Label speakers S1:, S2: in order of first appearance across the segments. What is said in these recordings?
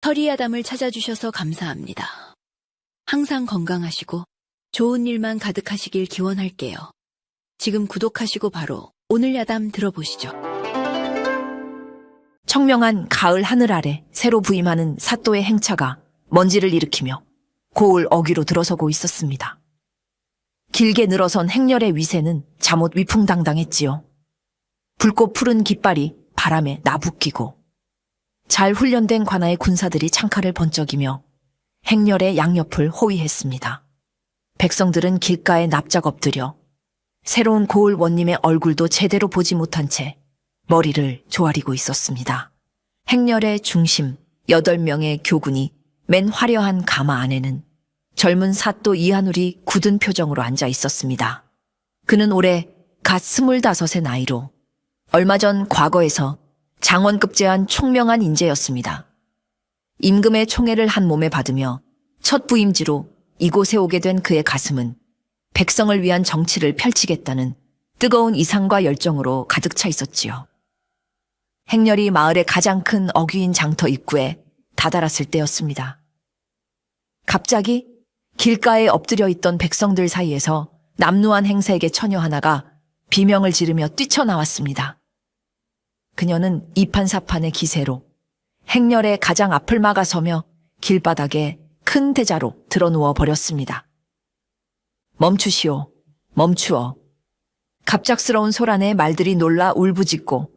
S1: 허리야담을 찾아주셔서 감사합니다. 항상 건강하시고 좋은 일만 가득하시길 기원할게요. 지금 구독하시고 바로 오늘 야담 들어보시죠.
S2: 청명한 가을 하늘 아래 새로 부임하는 사또의 행차가 먼지를 일으키며 고을 어귀로 들어서고 있었습니다. 길게 늘어선 행렬의 위세는 잠옷 위풍당당했지요. 붉고 푸른 깃발이 바람에 나부끼고 잘 훈련된 관아의 군사들이 창칼을 번쩍이며 행렬의 양옆을 호위했습니다. 백성들은 길가에 납작 엎드려 새로운 고을 원님의 얼굴도 제대로 보지 못한 채 머리를 조아리고 있었습니다. 행렬의 중심 8명의 교군이 맨 화려한 가마 안에는 젊은 사또 이한울이 굳은 표정으로 앉아 있었습니다. 그는 올해 갓 25의 나이로 얼마 전 과거에서 장원급제한 총명한 인재였습니다. 임금의 총애를 한 몸에 받으며 첫 부임지로 이곳에 오게 된 그의 가슴은 백성을 위한 정치를 펼치겠다는 뜨거운 이상과 열정으로 가득 차 있었지요. 행렬이 마을의 가장 큰 어귀인 장터 입구에 다다랐을 때였습니다. 갑자기 길가에 엎드려 있던 백성들 사이에서 남루한 행세에게 처녀 하나가 비명을 지르며 뛰쳐나왔습니다. 그녀는 이판사판의 기세로 행렬의 가장 앞을 막아서며 길바닥에 큰 대자로 드러누워 버렸습니다. 멈추시오, 멈추어. 갑작스러운 소란에 말들이 놀라 울부짖고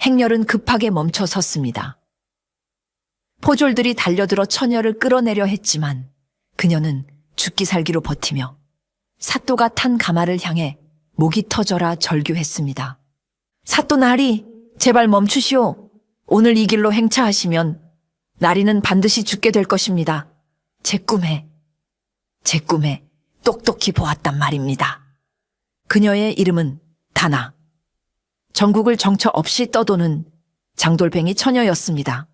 S2: 행렬은 급하게 멈춰 섰습니다. 포졸들이 달려들어 처녀를 끌어내려 했지만 그녀는 죽기 살기로 버티며 사또가 탄 가마를 향해 목이 터져라 절규했습니다. 사또 나리, 제발 멈추시오. 오늘 이 길로 행차하시면 나리는 반드시 죽게 될 것입니다. 제 꿈에 똑똑히 보았단 말입니다. 그녀의 이름은 다나. 전국을 정처 없이 떠도는 장돌뱅이 처녀였습니다.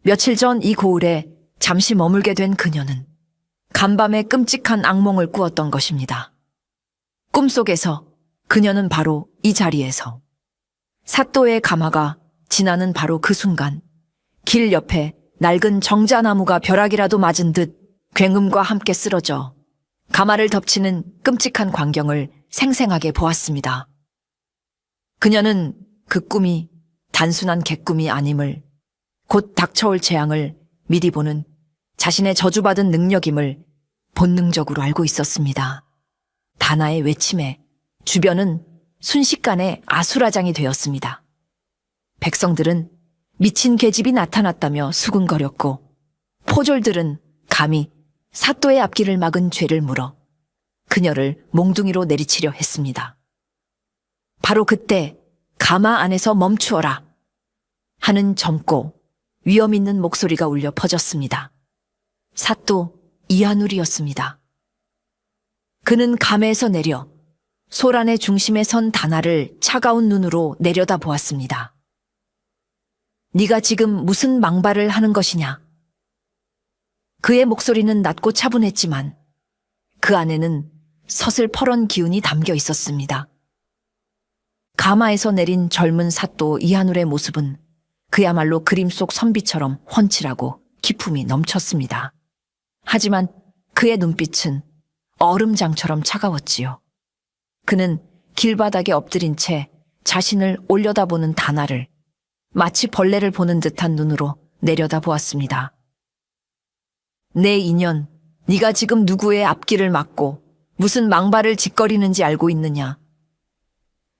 S2: 며칠 전 이 고을에 잠시 머물게 된 그녀는 간밤에 끔찍한 악몽을 꾸었던 것입니다. 꿈속에서 그녀는 바로 이 자리에서 사또의 가마가 지나는 바로 그 순간 길 옆에 낡은 정자나무가 벼락이라도 맞은 듯 굉음과 함께 쓰러져 가마를 덮치는 끔찍한 광경을 생생하게 보았습니다. 그녀는 그 꿈이 단순한 개꿈이 아님을, 곧 닥쳐올 재앙을 미리 보는 자신의 저주받은 능력임을 본능적으로 알고 있었습니다. 다나의 외침에 주변은 순식간에 아수라장이 되었습니다. 백성들은 미친 계집이 나타났다며 수군거렸고 포졸들은 감히 사또의 앞길을 막은 죄를 물어 그녀를 몽둥이로 내리치려 했습니다. 바로 그때 가마 안에서 멈추어라 하는 젊고 위험 있는 목소리가 울려 퍼졌습니다. 사또 이한울이었습니다. 그는 감에서 내려 소란의 중심에 선 다나를 차가운 눈으로 내려다 보았습니다. 네가 지금 무슨 망발을 하는 것이냐? 그의 목소리는 낮고 차분했지만 그 안에는 서슬퍼런 기운이 담겨 있었습니다. 가마에서 내린 젊은 사또 이한울의 모습은 그야말로 그림 속 선비처럼 훤칠하고 기품이 넘쳤습니다. 하지만 그의 눈빛은 얼음장처럼 차가웠지요. 그는 길바닥에 엎드린 채 자신을 올려다보는 다나를 마치 벌레를 보는 듯한 눈으로 내려다보았습니다. 내 인연, 네가 지금 누구의 앞길을 막고 무슨 망발을 짓거리는지 알고 있느냐?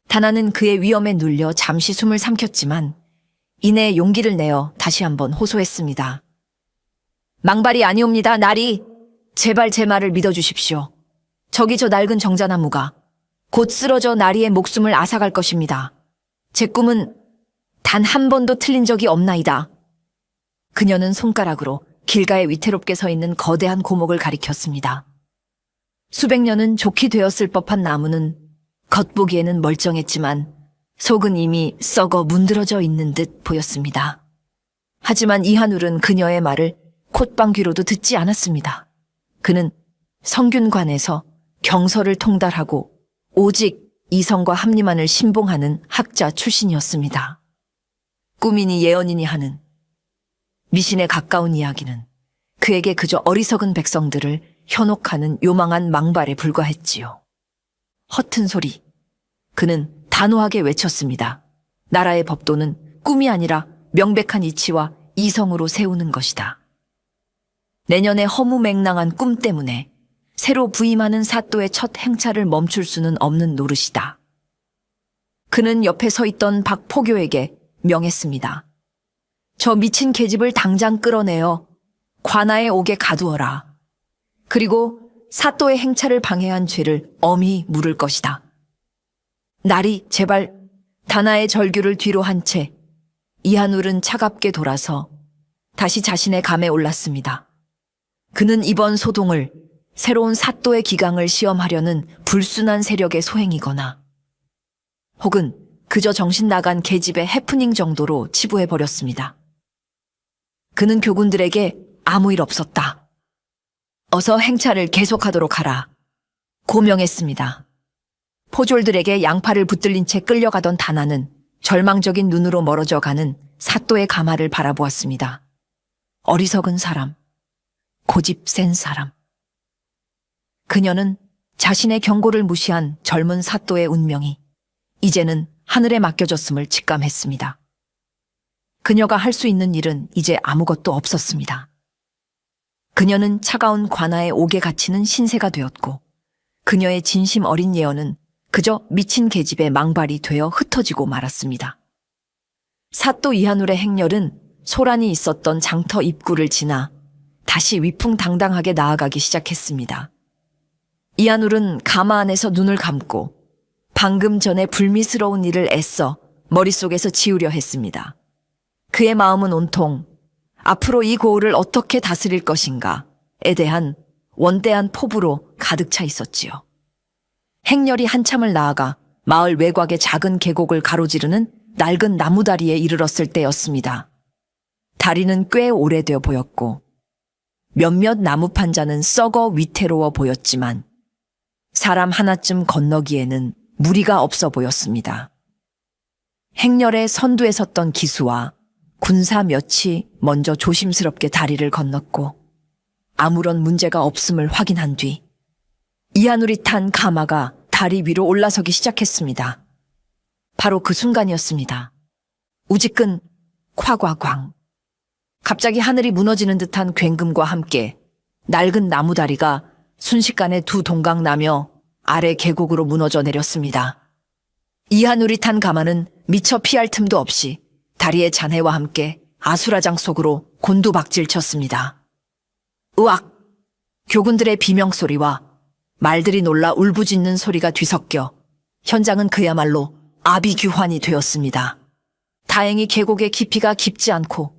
S2: 다나는 그의 위험에 눌려 잠시 숨을 삼켰지만 이내 용기를 내어 다시 한번 호소했습니다. 망발이 아니옵니다, 나리. 제발 제 말을 믿어주십시오. 저기 저 낡은 정자나무가 곧 쓰러져 나리의 목숨을 앗아갈 것입니다. 제 꿈은 단 한 번도 틀린 적이 없나이다. 그녀는 손가락으로 길가에 위태롭게 서 있는 거대한 고목을 가리켰습니다. 수백 년은 좋게 되었을 법한 나무는 겉보기에는 멀쩡했지만 속은 이미 썩어 문드러져 있는 듯 보였습니다. 하지만 이한울은 그녀의 말을 콧방귀로도 듣지 않았습니다. 그는 성균관에서 경서를 통달하고 오직 이성과 합리만을 신봉하는 학자 출신이었습니다. 꿈이니 예언이니 하는 미신에 가까운 이야기는 그에게 그저 어리석은 백성들을 현혹하는 요망한 망발에 불과했지요. 허튼 소리. 그는 단호하게 외쳤습니다. 나라의 법도는 꿈이 아니라 명백한 이치와 이성으로 세우는 것이다. 내년의 허무맹랑한 꿈 때문에 새로 부임하는 사또의 첫 행차를 멈출 수는 없는 노릇이다. 그는 옆에 서 있던 박포교에게 명했습니다. 저 미친 계집을 당장 끌어내어 관아에 옥에 가두어라. 그리고 사또의 행차를 방해한 죄를 엄히 물을 것이다. 날이 제발 다나의 절규를 뒤로 한 채 이한울은 차갑게 돌아서 다시 자신의 감에 올랐습니다. 그는 이번 소동을 새로운 사또의 기강을 시험하려는 불순한 세력의 소행이거나 혹은 그저 정신 나간 계집의 해프닝 정도로 치부해버렸습니다. 그는 교군들에게 아무 일 없었다. 어서 행차를 계속하도록 하라. 고명했습니다. 포졸들에게 양팔을 붙들린 채 끌려가던 다나는 절망적인 눈으로 멀어져 가는 사또의 가마를 바라보았습니다. 어리석은 사람, 고집 센 사람. 그녀는 자신의 경고를 무시한 젊은 사또의 운명이 이제는 하늘에 맡겨졌음을 직감했습니다. 그녀가 할 수 있는 일은 이제 아무것도 없었습니다. 그녀는 차가운 관아의 옥에 갇히는 신세가 되었고 그녀의 진심 어린 예언은 그저 미친 계집의 망발이 되어 흩어지고 말았습니다. 사또 이한울의 행렬은 소란이 있었던 장터 입구를 지나 다시 위풍당당하게 나아가기 시작했습니다. 이한울은 가마 안에서 눈을 감고 방금 전에 불미스러운 일을 애써 머릿속에서 지우려 했습니다. 그의 마음은 온통 앞으로 이 고을을 어떻게 다스릴 것인가에 대한 원대한 포부로 가득 차 있었지요. 행렬이 한참을 나아가 마을 외곽의 작은 계곡을 가로지르는 낡은 나무다리에 이르렀을 때였습니다. 다리는 꽤 오래되어 보였고 몇몇 나무 판자는 썩어 위태로워 보였지만 사람 하나쯤 건너기에는 무리가 없어 보였습니다. 행렬의 선두에 섰던 기수와 군사 몇이 먼저 조심스럽게 다리를 건넜고 아무런 문제가 없음을 확인한 뒤 이한울이 탄 가마가 다리 위로 올라서기 시작했습니다. 바로 그 순간이었습니다. 우지끈 콱과광. 갑자기 하늘이 무너지는 듯한 굉금과 함께 낡은 나무다리가 순식간에 두 동강 나며 아래 계곡으로 무너져 내렸습니다. 이한울이 탄 가마는 미처 피할 틈도 없이 다리의 잔해와 함께 아수라장 속으로 곤두박질 쳤습니다. 으악! 교군들의 비명소리와 말들이 놀라 울부짖는 소리가 뒤섞여 현장은 그야말로 아비규환이 되었습니다. 다행히 계곡의 깊이가 깊지 않고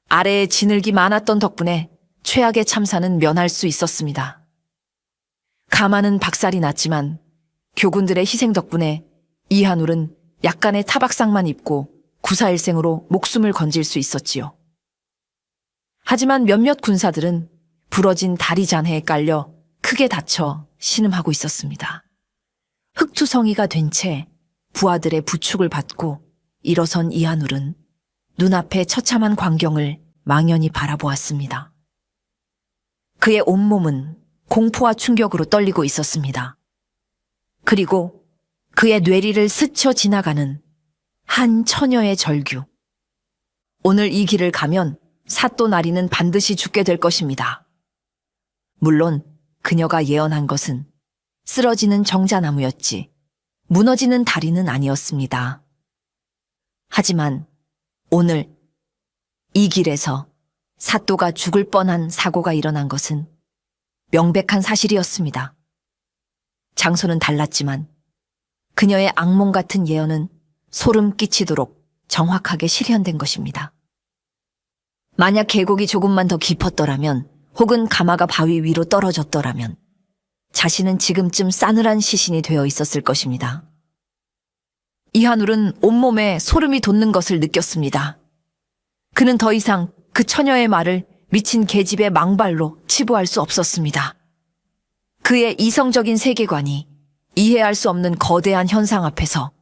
S2: 아래에 진흙이 많았던 덕분에 최악의 참사는 면할 수 있었습니다. 가마는 박살이 났지만 교군들의 희생 덕분에 이한울은 약간의 타박상만 입고 구사일생으로 목숨을 건질 수 있었지요. 하지만 몇몇 군사들은 부러진 다리 잔해에 깔려 크게 다쳐 신음하고 있었습니다. 흑투성이가 된 채 부하들의 부축을 받고 일어선 이한울은 눈앞의 처참한 광경을 망연히 바라보았습니다. 그의 온몸은 공포와 충격으로 떨리고 있었습니다. 그리고 그의 뇌리를 스쳐 지나가는 한 처녀의 절규. 오늘 이 길을 가면 사또 나리는 반드시 죽게 될 것입니다. 물론 그녀가 예언한 것은 쓰러지는 정자나무였지 무너지는 다리는 아니었습니다. 하지만 오늘 이 길에서 사또가 죽을 뻔한 사고가 일어난 것은 명백한 사실이었습니다. 장소는 달랐지만 그녀의 악몽 같은 예언은 소름 끼치도록 정확하게 실현된 것입니다. 만약 계곡이 조금만 더 깊었더라면 혹은 가마가 바위 위로 떨어졌더라면 자신은 지금쯤 싸늘한 시신이 되어 있었을 것입니다. 이한울은 온몸에 소름이 돋는 것을 느꼈습니다. 그는 더 이상 그 처녀의 말을 미친 계집의 망발로 치부할 수 없었습니다. 그의 이성적인 세계관이 이해할 수 없는 거대한 현상 앞에서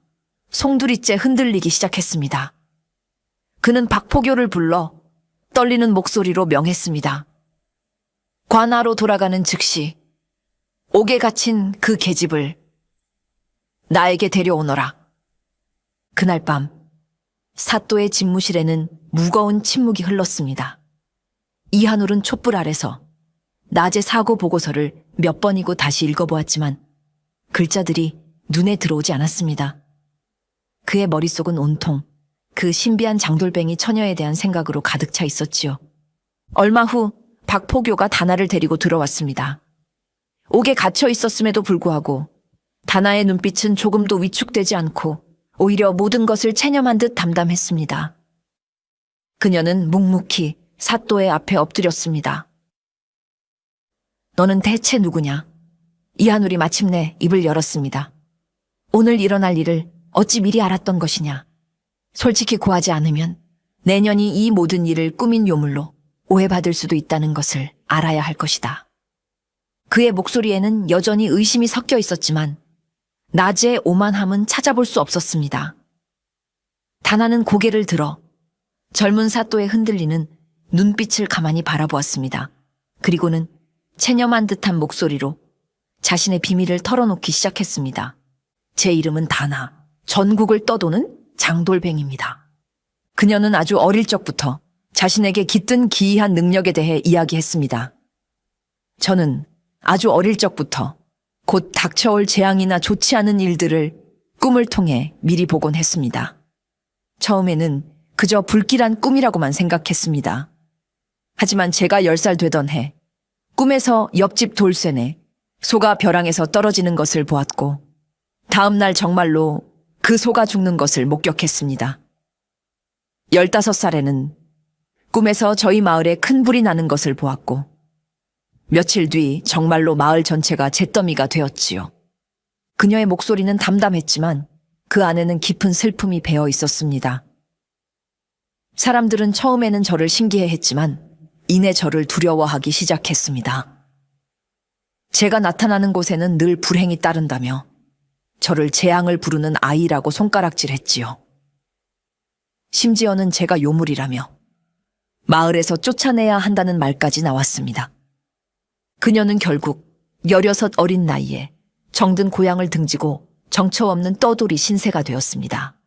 S2: 송두리째 흔들리기 시작했습니다. 그는 박포교를 불러 떨리는 목소리로 명했습니다. 관하로 돌아가는 즉시 옥에 갇힌 그 계집을 나에게 데려오너라. 그날 밤 사또의 집무실에는 무거운 침묵이 흘렀습니다. 이한울은 촛불 아래서 낮에 사고 보고서를 몇 번이고 다시 읽어보았지만 글자들이 눈에 들어오지 않았습니다. 그의 머릿속은 온통 그 신비한 장돌뱅이 처녀에 대한 생각으로 가득 차 있었지요. 얼마 후 박포교가 다나를 데리고 들어왔습니다. 옥에 갇혀 있었음에도 불구하고 다나의 눈빛은 조금도 위축되지 않고 오히려 모든 것을 체념한 듯 담담했습니다. 그녀는 묵묵히 사또의 앞에 엎드렸습니다. 너는 대체 누구냐? 이한울이 마침내 입을 열었습니다. 오늘 일어날 일을 어찌 미리 알았던 것이냐? 솔직히 고하지 않으면 내년이 이 모든 일을 꾸민 요물로 오해받을 수도 있다는 것을 알아야 할 것이다. 그의 목소리에는 여전히 의심이 섞여 있었지만 낮의 오만함은 찾아볼 수 없었습니다. 다나는 고개를 들어 젊은 사또의 흔들리는 눈빛을 가만히 바라보았습니다. 그리고는 체념한 듯한 목소리로 자신의 비밀을 털어놓기 시작했습니다. 제 이름은 다나, 전국을 떠도는 장돌뱅입니다. 그녀는 아주 어릴 적부터 자신에게 깃든 기이한 능력에 대해 이야기했습니다. 저는 아주 어릴 적부터 곧 닥쳐올 재앙이나 좋지 않은 일들을 꿈을 통해 미리 보곤 했습니다. 처음에는 그저 불길한 꿈이라고만 생각했습니다. 하지만 제가 10살 되던 해 꿈에서 옆집 돌쇠네 소가 벼랑에서 떨어지는 것을 보았고 다음 날 정말로 그 소가 죽는 것을 목격했습니다. 15살에는 꿈에서 저희 마을에 큰 불이 나는 것을 보았고 며칠 뒤 정말로 마을 전체가 잿더미가 되었지요. 그녀의 목소리는 담담했지만 그 안에는 깊은 슬픔이 배어 있었습니다. 사람들은 처음에는 저를 신기해했지만 이내 저를 두려워하기 시작했습니다. 제가 나타나는 곳에는 늘 불행이 따른다며 저를 재앙을 부르는 아이라고 손가락질했지요. 심지어는 제가 요물이라며 마을에서 쫓아내야 한다는 말까지 나왔습니다. 그녀는 결국 16 어린 나이에 정든 고향을 등지고 정처 없는 떠돌이 신세가 되었습니다.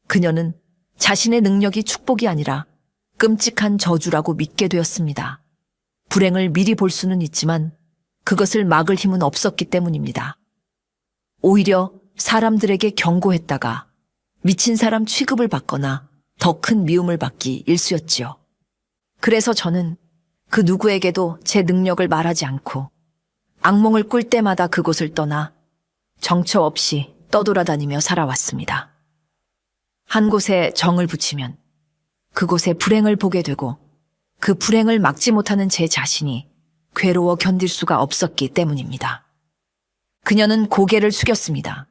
S2: 그녀는 자신의 능력이 축복이 아니라 끔찍한 저주라고 믿게 되었습니다. 불행을 미리 볼 수는 있지만 그것을 막을 힘은 없었기 때문입니다. 오히려 사람들에게 경고했다가 미친 사람 취급을 받거나 더 큰 미움을 받기 일쑤였지요. 그래서 저는 그 누구에게도 제 능력을 말하지 않고 악몽을 꿀 때마다 그곳을 떠나 정처 없이 떠돌아다니며 살아왔습니다. 한 곳에 정을 붙이면 그곳에 불행을 보게 되고 그 불행을 막지 못하는 제 자신이 괴로워 견딜 수가 없었기 때문입니다. 그녀는 고개를 숙였습니다.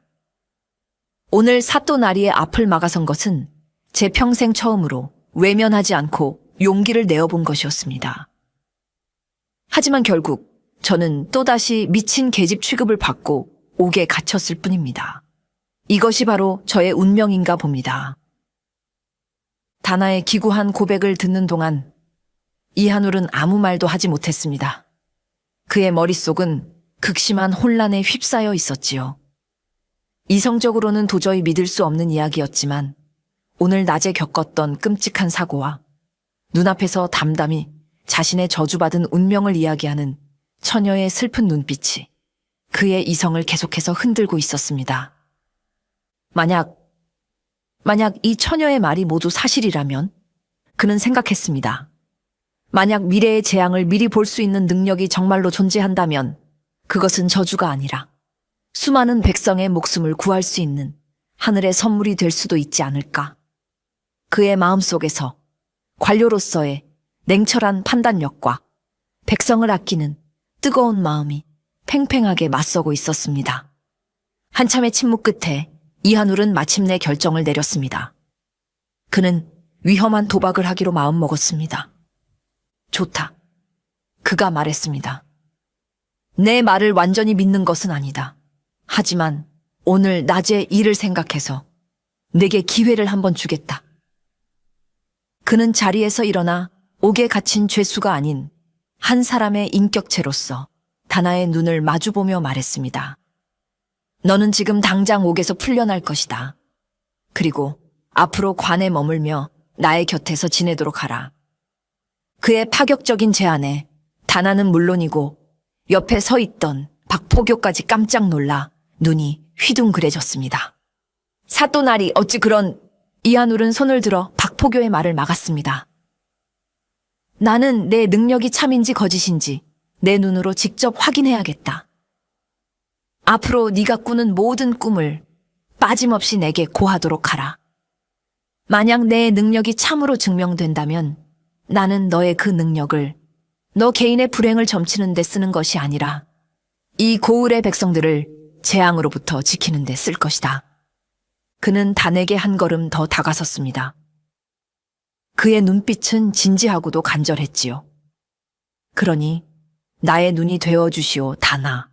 S2: 오늘 사또 나리의 앞을 막아선 것은 제 평생 처음으로 외면하지 않고 용기를 내어본 것이었습니다. 하지만 결국 저는 또다시 미친 계집 취급을 받고 옥에 갇혔을 뿐입니다. 이것이 바로 저의 운명인가 봅니다. 다나의 기구한 고백을 듣는 동안 이한울은 아무 말도 하지 못했습니다. 그의 머릿속은 극심한 혼란에 휩싸여 있었지요. 이성적으로는 도저히 믿을 수 없는 이야기였지만 오늘 낮에 겪었던 끔찍한 사고와 눈앞에서 담담히 자신의 저주받은 운명을 이야기하는 처녀의 슬픈 눈빛이 그의 이성을 계속해서 흔들고 있었습니다. 만약 이 처녀의 말이 모두 사실이라면 그는 생각했습니다. 만약 미래의 재앙을 미리 볼 수 있는 능력이 정말로 존재한다면 그것은 저주가 아니라 수많은 백성의 목숨을 구할 수 있는 하늘의 선물이 될 수도 있지 않을까. 그의 마음속에서 관료로서의 냉철한 판단력과 백성을 아끼는 뜨거운 마음이 팽팽하게 맞서고 있었습니다. 한참의 침묵 끝에 이한울은 마침내 결정을 내렸습니다. 그는 위험한 도박을 하기로 마음먹었습니다. 좋다. 그가 말했습니다. 내 말을 완전히 믿는 것은 아니다. 하지만 오늘 낮의 일을 생각해서 내게 기회를 한번 주겠다. 그는 자리에서 일어나 옥에 갇힌 죄수가 아닌 한 사람의 인격체로서 다나의 눈을 마주보며 말했습니다. 너는 지금 당장 옥에서 풀려날 것이다. 그리고 앞으로 관에 머물며 나의 곁에서 지내도록 하라. 그의 파격적인 제안에 다나는 물론이고 옆에 서 있던 박포교까지 깜짝 놀라 눈이 휘둥그레졌습니다. 사또나리 어찌 그런... 이한울은 손을 들어 박포교의 말을 막았습니다. 나는 내 능력이 참인지 거짓인지 내 눈으로 직접 확인해야겠다. 앞으로 네가 꾸는 모든 꿈을 빠짐없이 내게 고하도록 하라. 만약 내 능력이 참으로 증명된다면 나는 너의 그 능력을 너 개인의 불행을 점치는 데 쓰는 것이 아니라 이 고을의 백성들을 재앙으로부터 지키는 데 쓸 것이다. 그는 단에게 한 걸음 더 다가섰습니다. 그의 눈빛은 진지하고도 간절했지요. 그러니 나의 눈이 되어주시오, 다나.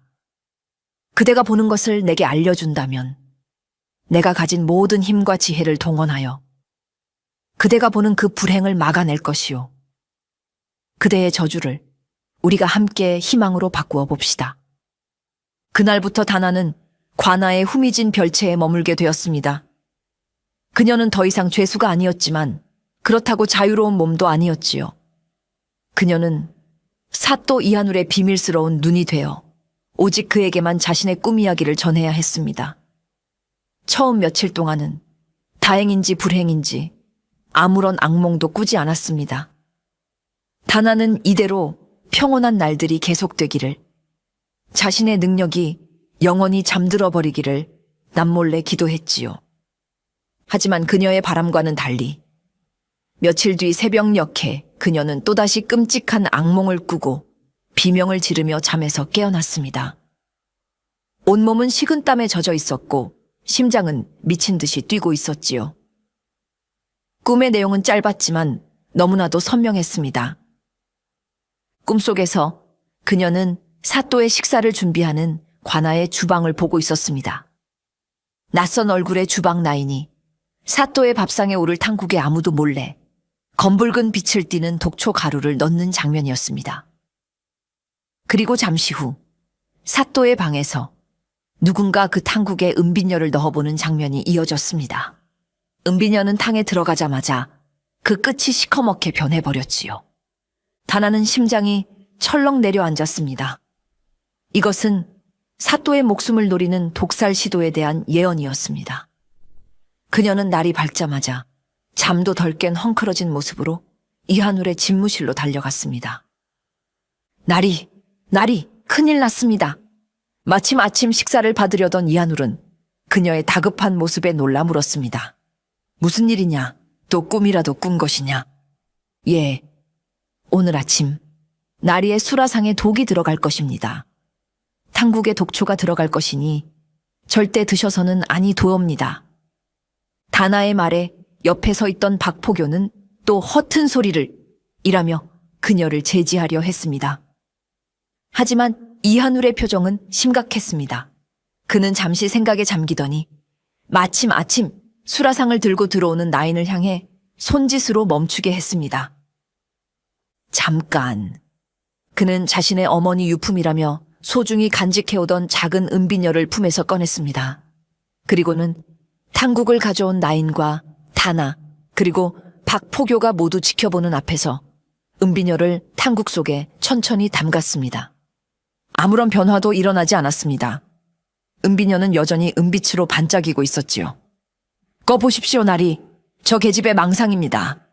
S2: 그대가 보는 것을 내게 알려준다면 내가 가진 모든 힘과 지혜를 동원하여 그대가 보는 그 불행을 막아낼 것이오. 그대의 저주를 우리가 함께 희망으로 바꾸어 봅시다. 그날부터 다나는 관아의 후미진 별채에 머물게 되었습니다. 그녀는 더 이상 죄수가 아니었지만 그렇다고 자유로운 몸도 아니었지요. 그녀는 사또 이한울의 비밀스러운 눈이 되어 오직 그에게만 자신의 꿈 이야기를 전해야 했습니다. 처음 며칠 동안은 다행인지 불행인지 아무런 악몽도 꾸지 않았습니다. 다나는 이대로 평온한 날들이 계속되기를, 자신의 능력이 영원히 잠들어 버리기를 남몰래 기도했지요. 하지만 그녀의 바람과는 달리 며칠 뒤 새벽녘에 그녀는 또다시 끔찍한 악몽을 꾸고 비명을 지르며 잠에서 깨어났습니다. 온몸은 식은땀에 젖어 있었고 심장은 미친 듯이 뛰고 있었지요. 꿈의 내용은 짧았지만 너무나도 선명했습니다. 꿈속에서 그녀는 사또의 식사를 준비하는 관아의 주방을 보고 있었습니다. 낯선 얼굴의 주방 라인이 사또의 밥상에 오를 탕국에 아무도 몰래 검붉은 빛을 띠는 독초 가루를 넣는 장면이었습니다. 그리고 잠시 후 사또의 방에서 누군가 그 탕국에 은비녀를 넣어보는 장면이 이어졌습니다. 은비녀는 탕에 들어가자마자 그 끝이 시커멓게 변해버렸지요. 다나는 심장이 철렁 내려앉았습니다. 이것은 사또의 목숨을 노리는 독살 시도에 대한 예언이었습니다. 그녀는 날이 밝자마자 잠도 덜 깬 헝클어진 모습으로 이한울의 집무실로 달려갔습니다. 나리, 큰일 났습니다. 마침 아침 식사를 받으려던 이한울은 그녀의 다급한 모습에 놀라 물었습니다. 무슨 일이냐? 또 꿈이라도 꾼 것이냐? 예, 오늘 아침 나리의 수라상에 독이 들어갈 것입니다. 탕국에 독초가 들어갈 것이니 절대 드셔서는 아니 도옵니다. 다나의 말에 옆에 서 있던 박포교는 또 허튼 소리를 이라며 그녀를 제지하려 했습니다. 하지만 이한울의 표정은 심각했습니다. 그는 잠시 생각에 잠기더니 마침 아침 수라상을 들고 들어오는 나인을 향해 손짓으로 멈추게 했습니다. 잠깐. 그는 자신의 어머니 유품이라며 소중히 간직해오던 작은 은비녀를 품에서 꺼냈습니다. 그리고는 탕국을 가져온 나인과 다나 그리고 박포교가 모두 지켜보는 앞에서 은비녀를 탕국 속에 천천히 담갔습니다. 아무런 변화도 일어나지 않았습니다. 은비녀는 여전히 은빛으로 반짝이고 있었지요. 꺼보십시오, 나리. 저 계집의 망상입니다.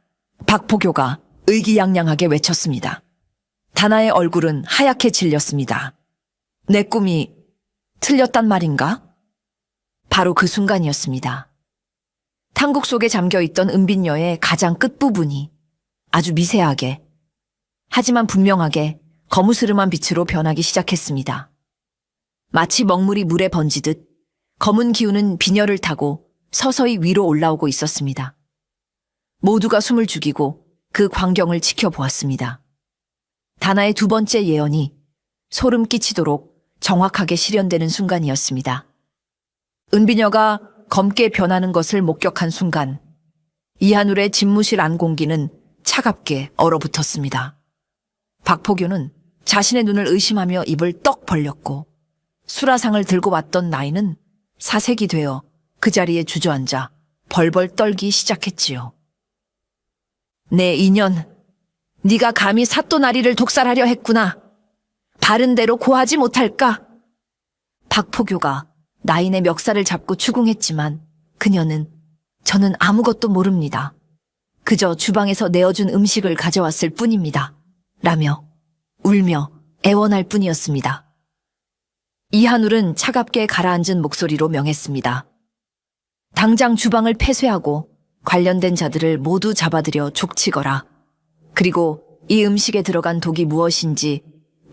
S2: 박포교가 의기양양하게 외쳤습니다. 다나의 얼굴은 하얗게 질렸습니다. 내 꿈이 틀렸단 말인가? 바로 그 순간이었습니다. 탕국 속에 잠겨있던 은빛녀의 가장 끝부분이 아주 미세하게, 하지만 분명하게 거무스름한 빛으로 변하기 시작했습니다. 마치 먹물이 물에 번지듯 검은 기운은 비녀를 타고 서서히 위로 올라오고 있었습니다. 모두가 숨을 죽이고 그 광경을 지켜보았습니다. 다나의 두 번째 예언이 소름 끼치도록 정확하게 실현되는 순간이었습니다. 은비녀가 검게 변하는 것을 목격한 순간 이한울의 집무실 안공기는 차갑게 얼어붙었습니다. 박포교는 자신의 눈을 의심하며 입을 떡 벌렸고 수라상을 들고 왔던 나이는 사색이 되어 그 자리에 주저앉아 벌벌 떨기 시작했지요. 내 인연, 네가 감히 사또나리를 독살하려 했구나. 바른 대로 고하지 못할까? 박포교가 나인의 멱살을 잡고 추궁했지만 그녀는 저는 아무것도 모릅니다. 그저 주방에서 내어준 음식을 가져왔을 뿐입니다. 라며 울며 애원할 뿐이었습니다. 이한울은 차갑게 가라앉은 목소리로 명했습니다. 당장 주방을 폐쇄하고 관련된 자들을 모두 잡아들여 족치거라. 그리고 이 음식에 들어간 독이 무엇인지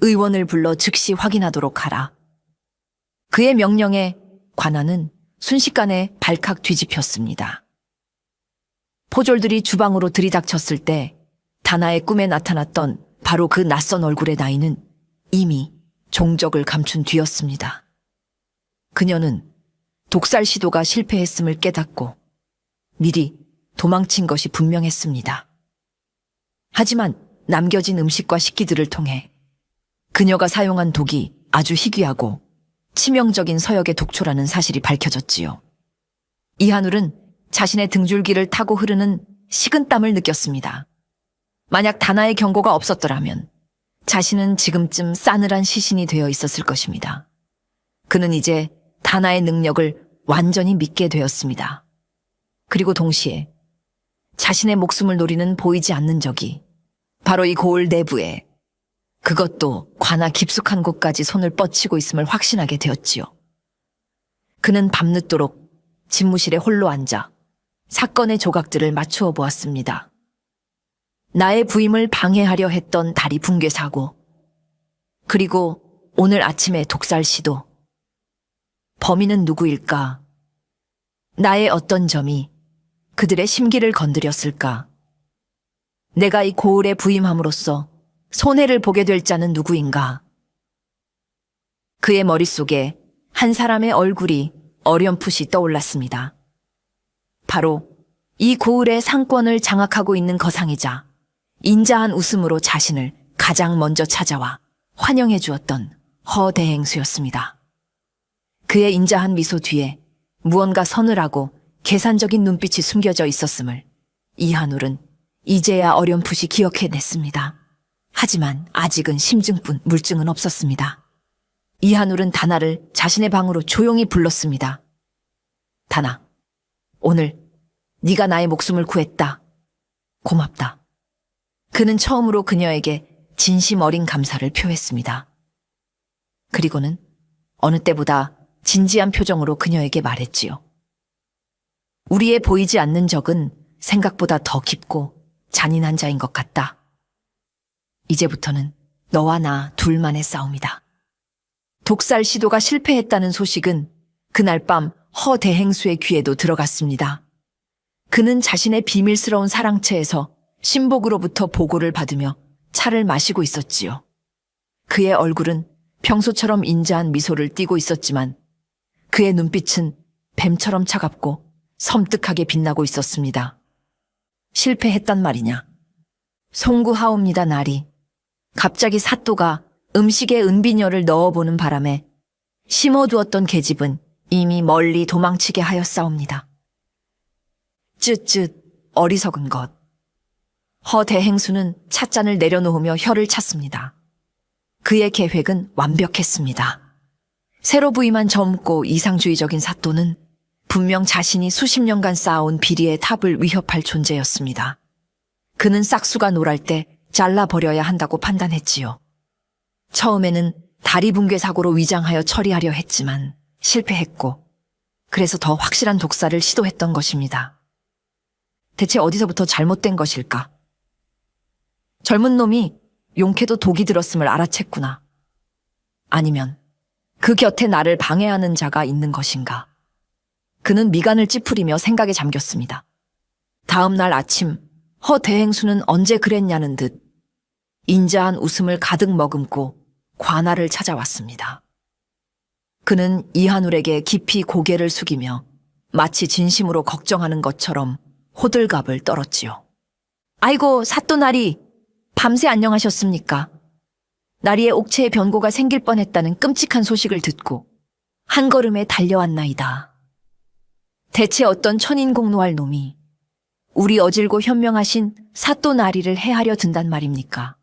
S2: 의원을 불러 즉시 확인하도록 하라. 그의 명령에 관아는 순식간에 발칵 뒤집혔습니다. 포졸들이 주방으로 들이닥쳤을 때 다나의 꿈에 나타났던 바로 그 낯선 얼굴의 나이는 이미 종적을 감춘 뒤였습니다. 그녀는 독살 시도가 실패했음을 깨닫고 미리 도망친 것이 분명했습니다. 하지만 남겨진 음식과 식기들을 통해 그녀가 사용한 독이 아주 희귀하고 치명적인 서역의 독초라는 사실이 밝혀졌지요. 이한울은 자신의 등줄기를 타고 흐르는 식은땀을 느꼈습니다. 만약 다나의 경고가 없었더라면 자신은 지금쯤 싸늘한 시신이 되어 있었을 것입니다. 그는 이제 다나의 능력을 완전히 믿게 되었습니다. 그리고 동시에 자신의 목숨을 노리는 보이지 않는 적이 바로 이 고을 내부에, 그것도 관아 깊숙한 곳까지 손을 뻗치고 있음을 확신하게 되었지요. 그는 밤늦도록 집무실에 홀로 앉아 사건의 조각들을 맞추어 보았습니다. 나의 부임을 방해하려 했던 다리 붕괴 사고, 그리고 오늘 아침의 독살 시도. 범인은 누구일까? 나의 어떤 점이 그들의 심기를 건드렸을까? 내가 이 고을에 부임함으로써 손해를 보게 될 자는 누구인가? 그의 머릿속에 한 사람의 얼굴이 어렴풋이 떠올랐습니다. 바로 이 고을의 상권을 장악하고 있는 거상이자 인자한 웃음으로 자신을 가장 먼저 찾아와 환영해 주었던 허대행수였습니다. 그의 인자한 미소 뒤에 무언가 서늘하고 계산적인 눈빛이 숨겨져 있었음을 이한울은 이제야 어렴풋이 기억해냈습니다. 하지만 아직은 심증뿐 물증은 없었습니다. 이한울은 다나를 자신의 방으로 조용히 불렀습니다. 다나, 오늘 네가 나의 목숨을 구했다. 고맙다. 그는 처음으로 그녀에게 진심 어린 감사를 표했습니다. 그리고는 어느 때보다 진지한 표정으로 그녀에게 말했지요. 우리의 보이지 않는 적은 생각보다 더 깊고 잔인한 자인 것 같다. 이제부터는 너와 나 둘만의 싸움이다. 독살 시도가 실패했다는 소식은 그날 밤 허대행수의 귀에도 들어갔습니다. 그는 자신의 비밀스러운 사랑채에서 신복으로부터 보고를 받으며 차를 마시고 있었지요. 그의 얼굴은 평소처럼 인자한 미소를 띠고 있었지만 그의 눈빛은 뱀처럼 차갑고 섬뜩하게 빛나고 있었습니다. 실패했단 말이냐? 송구하옵니다, 나리. 갑자기 사또가 음식에 은비녀를 넣어보는 바람에 심어두었던 계집은 이미 멀리 도망치게 하였사옵니다. 쯧쯧, 어리석은 것. 허대행수는 찻잔을 내려놓으며 혀를 찼습니다. 그의 계획은 완벽했습니다. 새로 부임한 젊고 이상주의적인 사또는 분명 자신이 수십 년간 쌓아온 비리의 탑을 위협할 존재였습니다. 그는 싹수가 노랄 때 잘라버려야 한다고 판단했지요. 처음에는 다리 붕괴 사고로 위장하여 처리하려 했지만 실패했고, 그래서 더 확실한 독살을 시도했던 것입니다. 대체 어디서부터 잘못된 것일까? 젊은 놈이 용케도 독이 들었음을 알아챘구나. 아니면 그 곁에 나를 방해하는 자가 있는 것인가? 그는 미간을 찌푸리며 생각에 잠겼습니다. 다음 날 아침 허대행수는 언제 그랬냐는 듯 인자한 웃음을 가득 머금고 관아를 찾아왔습니다. 그는 이한울에게 깊이 고개를 숙이며 마치 진심으로 걱정하는 것처럼 호들갑을 떨었지요. 아이고, 사또 나리. 밤새 안녕하셨습니까? 나리의 옥체에 변고가 생길 뻔했다는 끔찍한 소식을 듣고 한 걸음에 달려왔나이다. 대체 어떤 천인공노할 놈이 우리 어질고 현명하신 사또 나리를 해하려 든단 말입니까?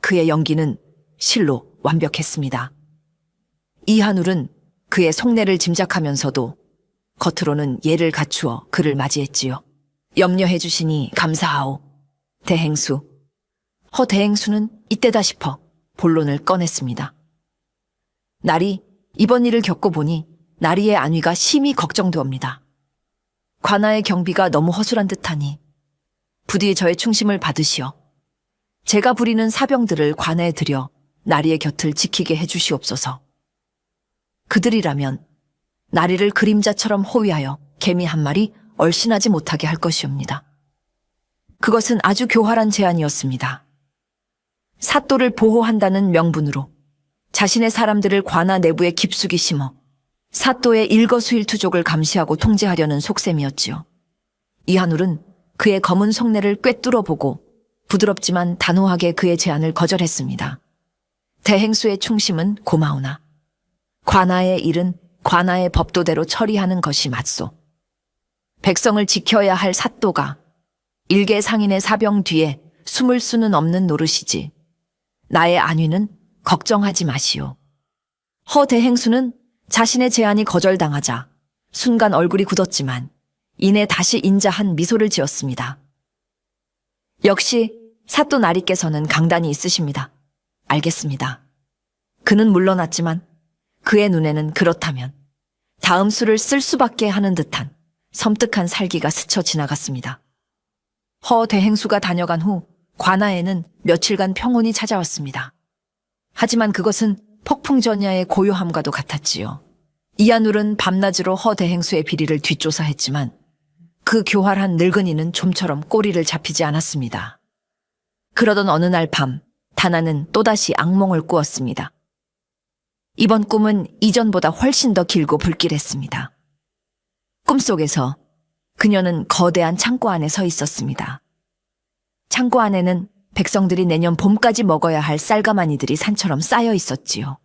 S2: 그의 연기는 실로 완벽했습니다. 이한울은 그의 속내를 짐작하면서도 겉으로는 예를 갖추어 그를 맞이했지요. 염려해 주시니 감사하오. 대행수. 허 대행수는 이때다 싶어 본론을 꺼냈습니다. 나리, 이번 일을 겪어보니 나리의 안위가 심히 걱정되옵니다. 관아의 경비가 너무 허술한 듯하니 부디 저의 충심을 받으시어 제가 부리는 사병들을 관아에 들여 나리의 곁을 지키게 해주시옵소서. 그들이라면 나리를 그림자처럼 호위하여 개미 한 마리 얼씬하지 못하게 할 것이옵니다. 그것은 아주 교활한 제안이었습니다. 사또를 보호한다는 명분으로 자신의 사람들을 관아 내부에 깊숙이 심어 사또의 일거수일투족을 감시하고 통제하려는 속셈이었지요. 이한울은 그의 검은 속내를 꿰뚫어보고 부드럽지만 단호하게 그의 제안을 거절했습니다. 대행수의 충심은 고마우나 관아의 일은 관아의 법도대로 처리하는 것이 맞소. 백성을 지켜야 할 사또가 일개 상인의 사병 뒤에 숨을 수는 없는 노릇이지. 나의 안위는 걱정하지 마시오. 허 대행수는 자신의 제안이 거절당하자 순간 얼굴이 굳었지만 이내 다시 인자한 미소를 지었습니다. 역시 사또 나리께서는 강단이 있으십니다. 알겠습니다. 그는 물러났지만 그의 눈에는 그렇다면 다음 수를 쓸 수밖에 하는 듯한 섬뜩한 살기가 스쳐 지나갔습니다. 허 대행수가 다녀간 후 관아에는 며칠간 평온이 찾아왔습니다. 하지만 그것은 폭풍전야의 고요함과도 같았지요. 이한울은 밤낮으로 허 대행수의 비리를 뒷조사했지만 그 교활한 늙은이는 좀처럼 꼬리를 잡히지 않았습니다. 그러던 어느 날 밤, 다나는 또다시 악몽을 꾸었습니다. 이번 꿈은 이전보다 훨씬 더 길고 불길했습니다. 꿈속에서 그녀는 거대한 창고 안에 서 있었습니다. 창고 안에는 백성들이 내년 봄까지 먹어야 할 쌀가마니들이 산처럼 쌓여 있었지요.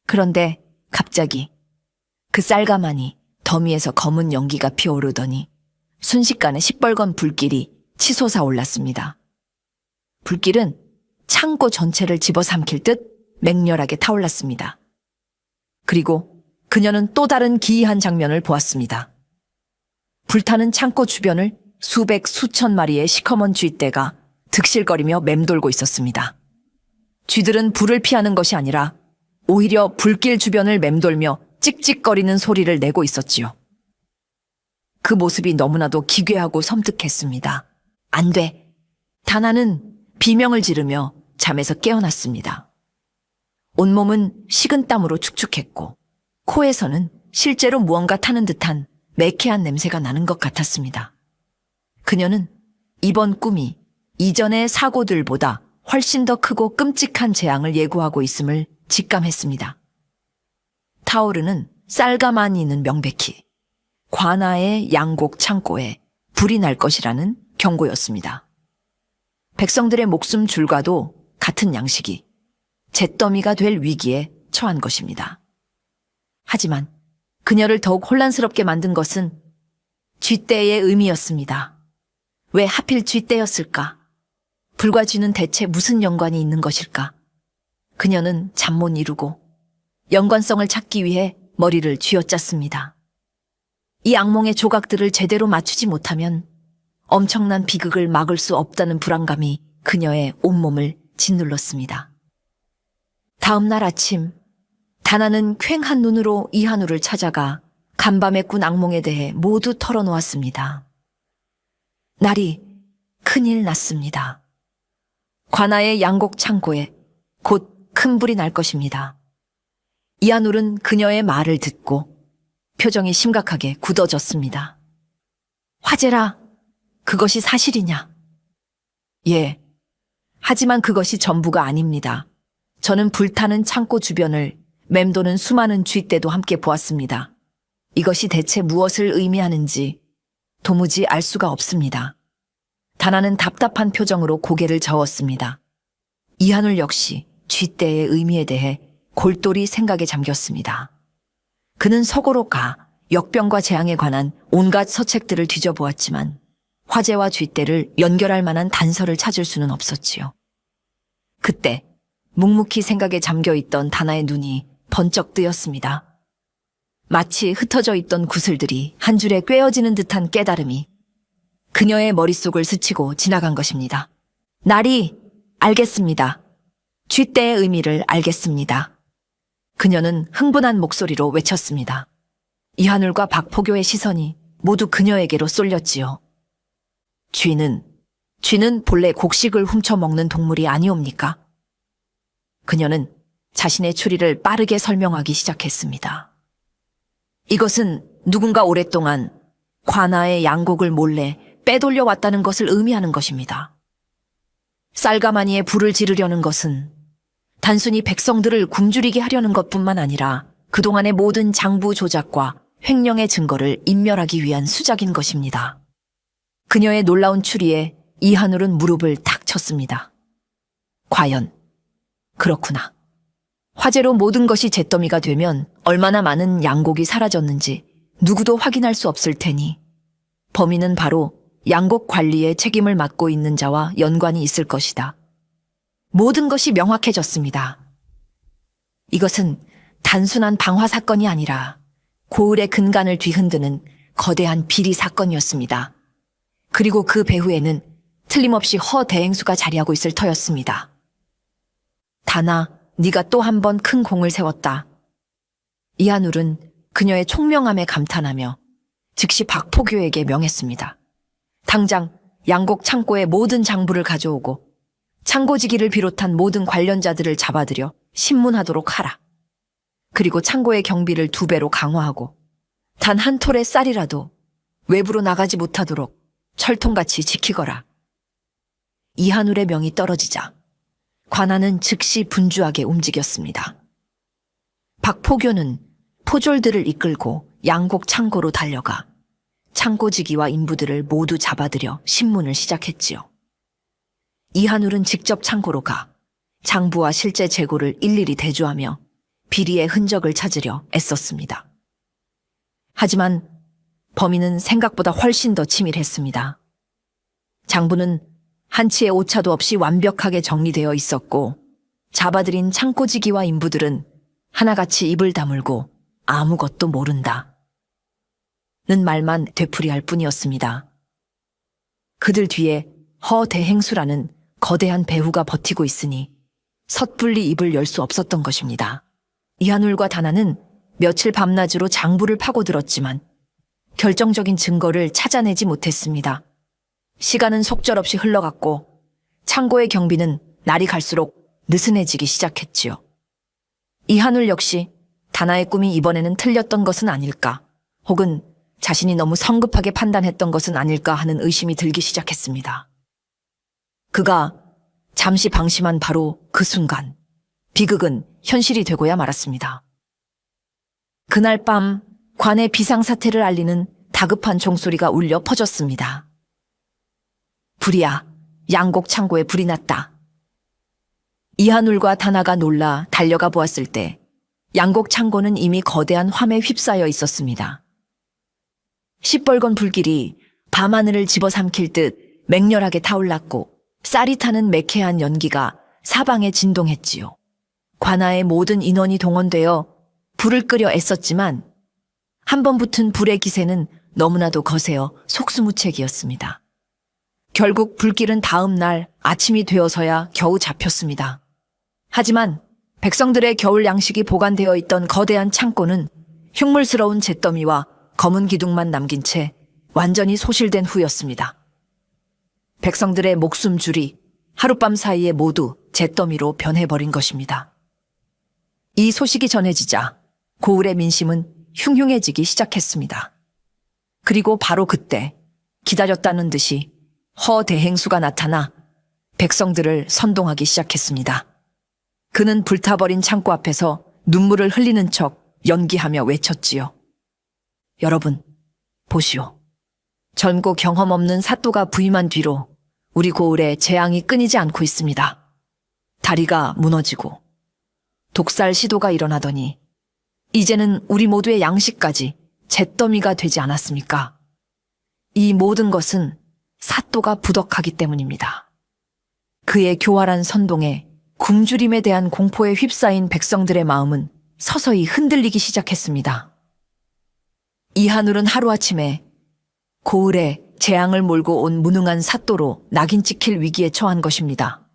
S2: 그런데 갑자기 그 쌀가마니 더미에서 검은 연기가 피어오르더니 순식간에 시뻘건 불길이 치솟아 올랐습니다. 불길은 창고 전체를 집어삼킬 듯 맹렬하게 타올랐습니다. 그리고 그녀는 또 다른 기이한 장면을 보았습니다. 불타는 창고 주변을 수백 수천 마리의 시커먼 쥐떼가 득실거리며 맴돌고 있었습니다. 쥐들은 불을 피하는 것이 아니라 오히려 불길 주변을 맴돌며 찍찍거리는 소리를 내고 있었지요. 그 모습이 너무나도 기괴하고 섬뜩했습니다. 안 돼. 다나는 비명을 지르며 잠에서 깨어났습니다. 온몸은 식은 땀으로 축축했고 코에서는 실제로 무언가 타는 듯한 매캐한 냄새가 나는 것 같았습니다. 그녀는 이번 꿈이 이전의 사고들보다 훨씬 더 크고 끔찍한 재앙을 예고하고 있음을 직감했습니다. 타오르는 쌀가마니는 명백히 관아의 양곡 창고에 불이 날 것이라는 경고였습니다. 백성들의 목숨 줄과도 같은 양식이 잿더미가 될 위기에 처한 것입니다. 하지만 그녀를 더욱 혼란스럽게 만든 것은 쥐떼의 의미였습니다. 왜 하필 쥐떼였을까? 불과 쥐는 대체 무슨 연관이 있는 것일까? 그녀는 잠 못 이루고 연관성을 찾기 위해 머리를 쥐어짰습니다. 이 악몽의 조각들을 제대로 맞추지 못하면 엄청난 비극을 막을 수 없다는 불안감이 그녀의 온몸을 짓눌렀습니다. 다음 날 아침, 다나는 퀭한 눈으로 이한울을 찾아가 간밤에 꾼 악몽에 대해 모두 털어놓았습니다. 날이 큰일 났습니다. 관아의 양곡 창고에 곧 큰 불이 날 것입니다. 이한울은 그녀의 말을 듣고 표정이 심각하게 굳어졌습니다. 화재라, 그것이 사실이냐? 예. 하지만 그것이 전부가 아닙니다. 저는 불타는 창고 주변을 맴도는 수많은 쥐떼도 함께 보았습니다. 이것이 대체 무엇을 의미하는지 도무지 알 수가 없습니다. 다나는 답답한 표정으로 고개를 저었습니다. 이한울 역시 쥐떼의 의미에 대해 골똘히 생각에 잠겼습니다. 그는 서고로 가 역병과 재앙에 관한 온갖 서책들을 뒤져보았지만 화재와 쥐떼를 연결할 만한 단서를 찾을 수는 없었지요. 그때 묵묵히 생각에 잠겨있던 다나의 눈이 번쩍 뜨였습니다. 마치 흩어져 있던 구슬들이 한 줄에 꿰어지는 듯한 깨달음이 그녀의 머릿속을 스치고 지나간 것입니다. 나리, 알겠습니다. 쥐떼의 의미를 알겠습니다. 그녀는 흥분한 목소리로 외쳤습니다. 이한울과 박포교의 시선이 모두 그녀에게로 쏠렸지요. 쥐는 본래 곡식을 훔쳐먹는 동물이 아니옵니까? 그녀는 자신의 추리를 빠르게 설명하기 시작했습니다. 이것은 누군가 오랫동안 관아의 양곡을 몰래 빼돌려 왔다는 것을 의미하는 것입니다. 쌀가마니에 불을 지르려는 것은 단순히 백성들을 굶주리게 하려는 것뿐만 아니라 그동안의 모든 장부 조작과 횡령의 증거를 인멸하기 위한 수작인 것입니다. 그녀의 놀라운 추리에 이한울은 무릎을 탁 쳤습니다. 과연 그렇구나. 화재로 모든 것이 잿더미가 되면 얼마나 많은 양곡이 사라졌는지 누구도 확인할 수 없을 테니 범인은 바로 양곡 관리에 책임을 맡고 있는 자와 연관이 있을 것이다. 모든 것이 명확해졌습니다. 이것은 단순한 방화 사건이 아니라 고을의 근간을 뒤흔드는 거대한 비리 사건이었습니다. 그리고 그 배후에는 틀림없이 허대행수가 자리하고 있을 터였습니다. 다나, 네가 또 한 번 큰 공을 세웠다. 이한울은 그녀의 총명함에 감탄하며 즉시 박포교에게 명했습니다. 당장 양곡 창고의 모든 장부를 가져오고 창고지기를 비롯한 모든 관련자들을 잡아들여 신문하도록 하라. 그리고 창고의 경비를 2배로 강화하고 단 한 톨의 쌀이라도 외부로 나가지 못하도록 철통같이 지키거라. 이한울의 명이 떨어지자 관아는 즉시 분주하게 움직였습니다. 박포교는 포졸들을 이끌고 양곡 창고로 달려가 창고지기와 인부들을 모두 잡아들여 신문을 시작했지요. 이한울은 직접 창고로 가 장부와 실제 재고를 일일이 대조하며 비리의 흔적을 찾으려 애썼습니다. 하지만 범인은 생각보다 훨씬 더 치밀했습니다. 장부는 한치의 오차도 없이 완벽하게 정리되어 있었고 잡아들인 창고지기와 인부들은 하나같이 입을 다물고 아무것도 모른다 는 말만 되풀이할 뿐이었습니다. 그들 뒤에 허대행수라는 거대한 배후가 버티고 있으니 섣불리 입을 열 수 없었던 것입니다. 이한울과 다나는 며칠 밤낮으로 장부를 파고들었지만 결정적인 증거를 찾아내지 못했습니다. 시간은 속절없이 흘러갔고 창고의 경비는 날이 갈수록 느슨해지기 시작했지요. 이한울 역시 다나의 꿈이 이번에는 틀렸던 것은 아닐까, 혹은 자신이 너무 성급하게 판단했던 것은 아닐까 하는 의심이 들기 시작했습니다. 그가 잠시 방심한 바로 그 순간 비극은 현실이 되고야 말았습니다. 그날 밤 관의 비상사태를 알리는 다급한 종소리가 울려 퍼졌습니다. 불이야, 양곡 창고에 불이 났다. 이한울과 다나가 놀라 달려가 보았을 때 양곡 창고는 이미 거대한 화매에 휩싸여 있었습니다. 시뻘건 불길이 밤하늘을 집어삼킬 듯 맹렬하게 타올랐고 쌀이 타는 매캐한 연기가 사방에 진동했지요. 관아의 모든 인원이 동원되어 불을 끄려 애썼지만 한 번 붙은 불의 기세는 너무나도 거세어 속수무책이었습니다. 결국 불길은 다음 날 아침이 되어서야 겨우 잡혔습니다. 하지만 백성들의 겨울 양식이 보관되어 있던 거대한 창고는 흉물스러운 잿더미와 검은 기둥만 남긴 채 완전히 소실된 후였습니다. 백성들의 목숨줄이 하룻밤 사이에 모두 잿더미로 변해버린 것입니다. 이 소식이 전해지자 고을의 민심은 흉흉해지기 시작했습니다. 그리고 바로 그때 기다렸다는 듯이 허대행수가 나타나 백성들을 선동하기 시작했습니다. 그는 불타버린 창고 앞에서 눈물을 흘리는 척 연기하며 외쳤지요. 여러분, 보시오. 젊고 경험 없는 사또가 부임한 뒤로 우리 고을에 재앙이 끊이지 않고 있습니다. 다리가 무너지고 독살 시도가 일어나더니 이제는 우리 모두의 양식까지 잿더미가 되지 않았습니까? 이 모든 것은 사또가 부덕하기 때문입니다. 그의 교활한 선동에 굶주림에 대한 공포에 휩싸인 백성들의 마음은 서서히 흔들리기 시작했습니다. 이한울은 하루아침에 고을에 재앙을 몰고 온 무능한 사또로 낙인 찍힐 위기에 처한 것입니다.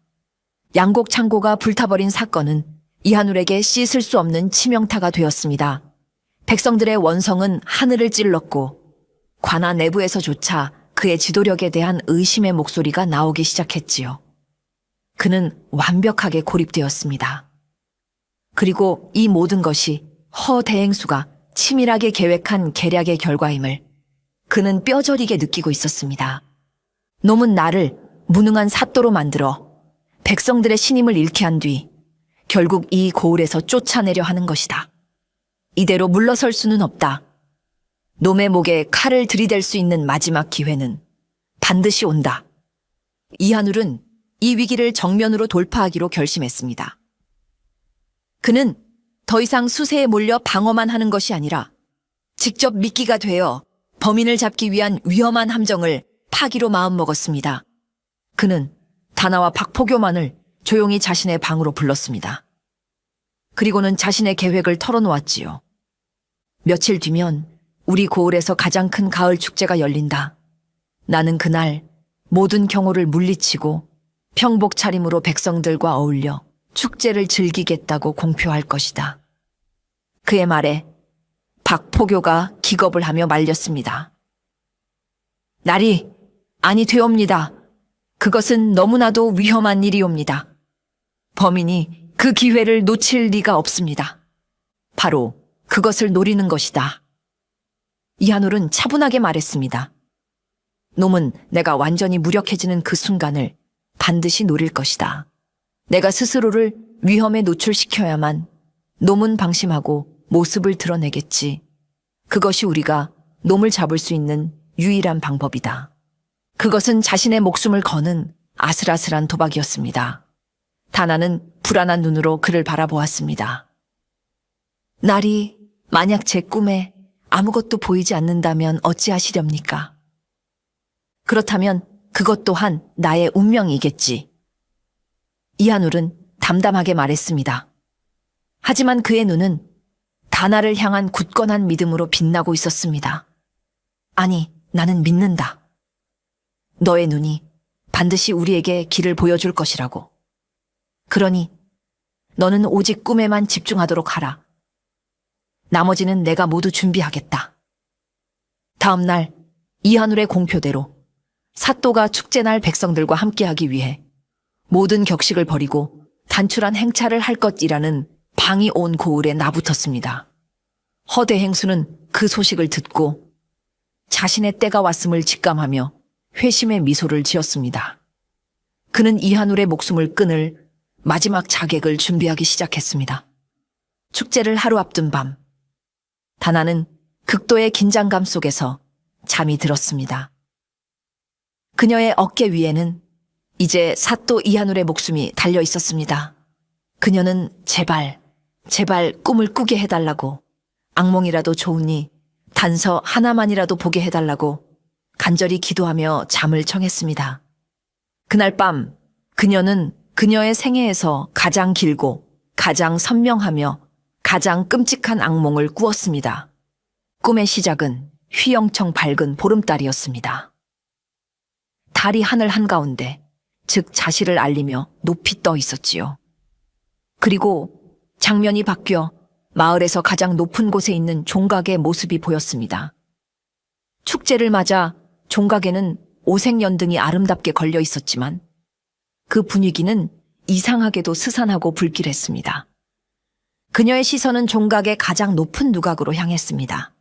S2: 양곡 창고가 불타버린 사건은 이한울에게 씻을 수 없는 치명타가 되었습니다. 백성들의 원성은 하늘을 찔렀고 관아 내부에서조차 그의 지도력에 대한 의심의 목소리가 나오기 시작했지요. 그는 완벽하게 고립되었습니다. 그리고 이 모든 것이 허대행수가 치밀하게 계획한 계략의 결과임을 그는 뼈저리게 느끼고 있었습니다. 놈은 나를 무능한 사또로 만들어 백성들의 신임을 잃게 한 뒤 결국 이 고을에서 쫓아내려 하는 것이다. 이대로 물러설 수는 없다. 놈의 목에 칼을 들이댈 수 있는 마지막 기회는 반드시 온다. 이한울은 이 위기를 정면으로 돌파하기로 결심했습니다. 그는 더 이상 수세에 몰려 방어만 하는 것이 아니라 직접 미끼가 되어 범인을 잡기 위한 위험한 함정을 파기로 마음먹었습니다. 그는 다나와 박포교만을 조용히 자신의 방으로 불렀습니다. 그리고는 자신의 계획을 털어놓았지요. 며칠 뒤면 우리 고을에서 가장 큰 가을 축제가 열린다. 나는 그날 모든 경호를 물리치고 평복 차림으로 백성들과 어울려 축제를 즐기겠다고 공표할 것이다. 그의 말에 박포교가 기겁을 하며 말렸습니다. 날이 아니 되옵니다. 그것은 너무나도 위험한 일이옵니다. 범인이 그 기회를 놓칠 리가 없습니다. 바로 그것을 노리는 것이다. 이한울은 차분하게 말했습니다. 놈은 내가 완전히 무력해지는 그 순간을 반드시 노릴 것이다. 내가 스스로를 위험에 노출시켜야만 놈은 방심하고 모습을 드러내겠지. 그것이 우리가 놈을 잡을 수 있는 유일한 방법이다. 그것은 자신의 목숨을 거는 아슬아슬한 도박이었습니다. 다나는 불안한 눈으로 그를 바라보았습니다. 날이 만약 제 꿈에 아무것도 보이지 않는다면 어찌하시렵니까? 그렇다면 그것 또한 나의 운명이겠지. 이한울은 담담하게 말했습니다. 하지만 그의 눈은 다나를 향한 굳건한 믿음으로 빛나고 있었습니다. 아니, 나는 믿는다. 너의 눈이 반드시 우리에게 길을 보여줄 것이라고. 그러니 너는 오직 꿈에만 집중하도록 하라. 나머지는 내가 모두 준비하겠다. 다음 날 이한울의 공표대로 사또가 축제날 백성들과 함께하기 위해 모든 격식을 버리고 단출한 행차를 할 것이라는 방이 온 고을에 나붙었습니다. 허대 행수는 그 소식을 듣고 자신의 때가 왔음을 직감하며 회심의 미소를 지었습니다. 그는 이한울의 목숨을 끊을 마지막 자객을 준비하기 시작했습니다. 축제를 하루 앞둔 밤, 다나는 극도의 긴장감 속에서 잠이 들었습니다. 그녀의 어깨 위에는 이제 사또 이한울의 목숨이 달려 있었습니다. 그녀는 제발 꿈을 꾸게 해달라고, 악몽이라도 좋으니 단서 하나만이라도 보게 해달라고 간절히 기도하며 잠을 청했습니다. 그날 밤 그녀는 그녀의 생애에서 가장 길고 가장 선명하며 가장 끔찍한 악몽을 꾸었습니다. 꿈의 시작은 휘영청 밝은 보름달이었습니다. 달이 하늘 한가운데, 즉 자시를 알리며 높이 떠 있었지요. 그리고 장면이 바뀌어 마을에서 가장 높은 곳에 있는 종각의 모습이 보였습니다. 축제를 맞아 종각에는 오색연등이 아름답게 걸려 있었지만 그 분위기는 이상하게도 스산하고 불길했습니다. 그녀의 시선은 종각의 가장 높은 누각으로 향했습니다.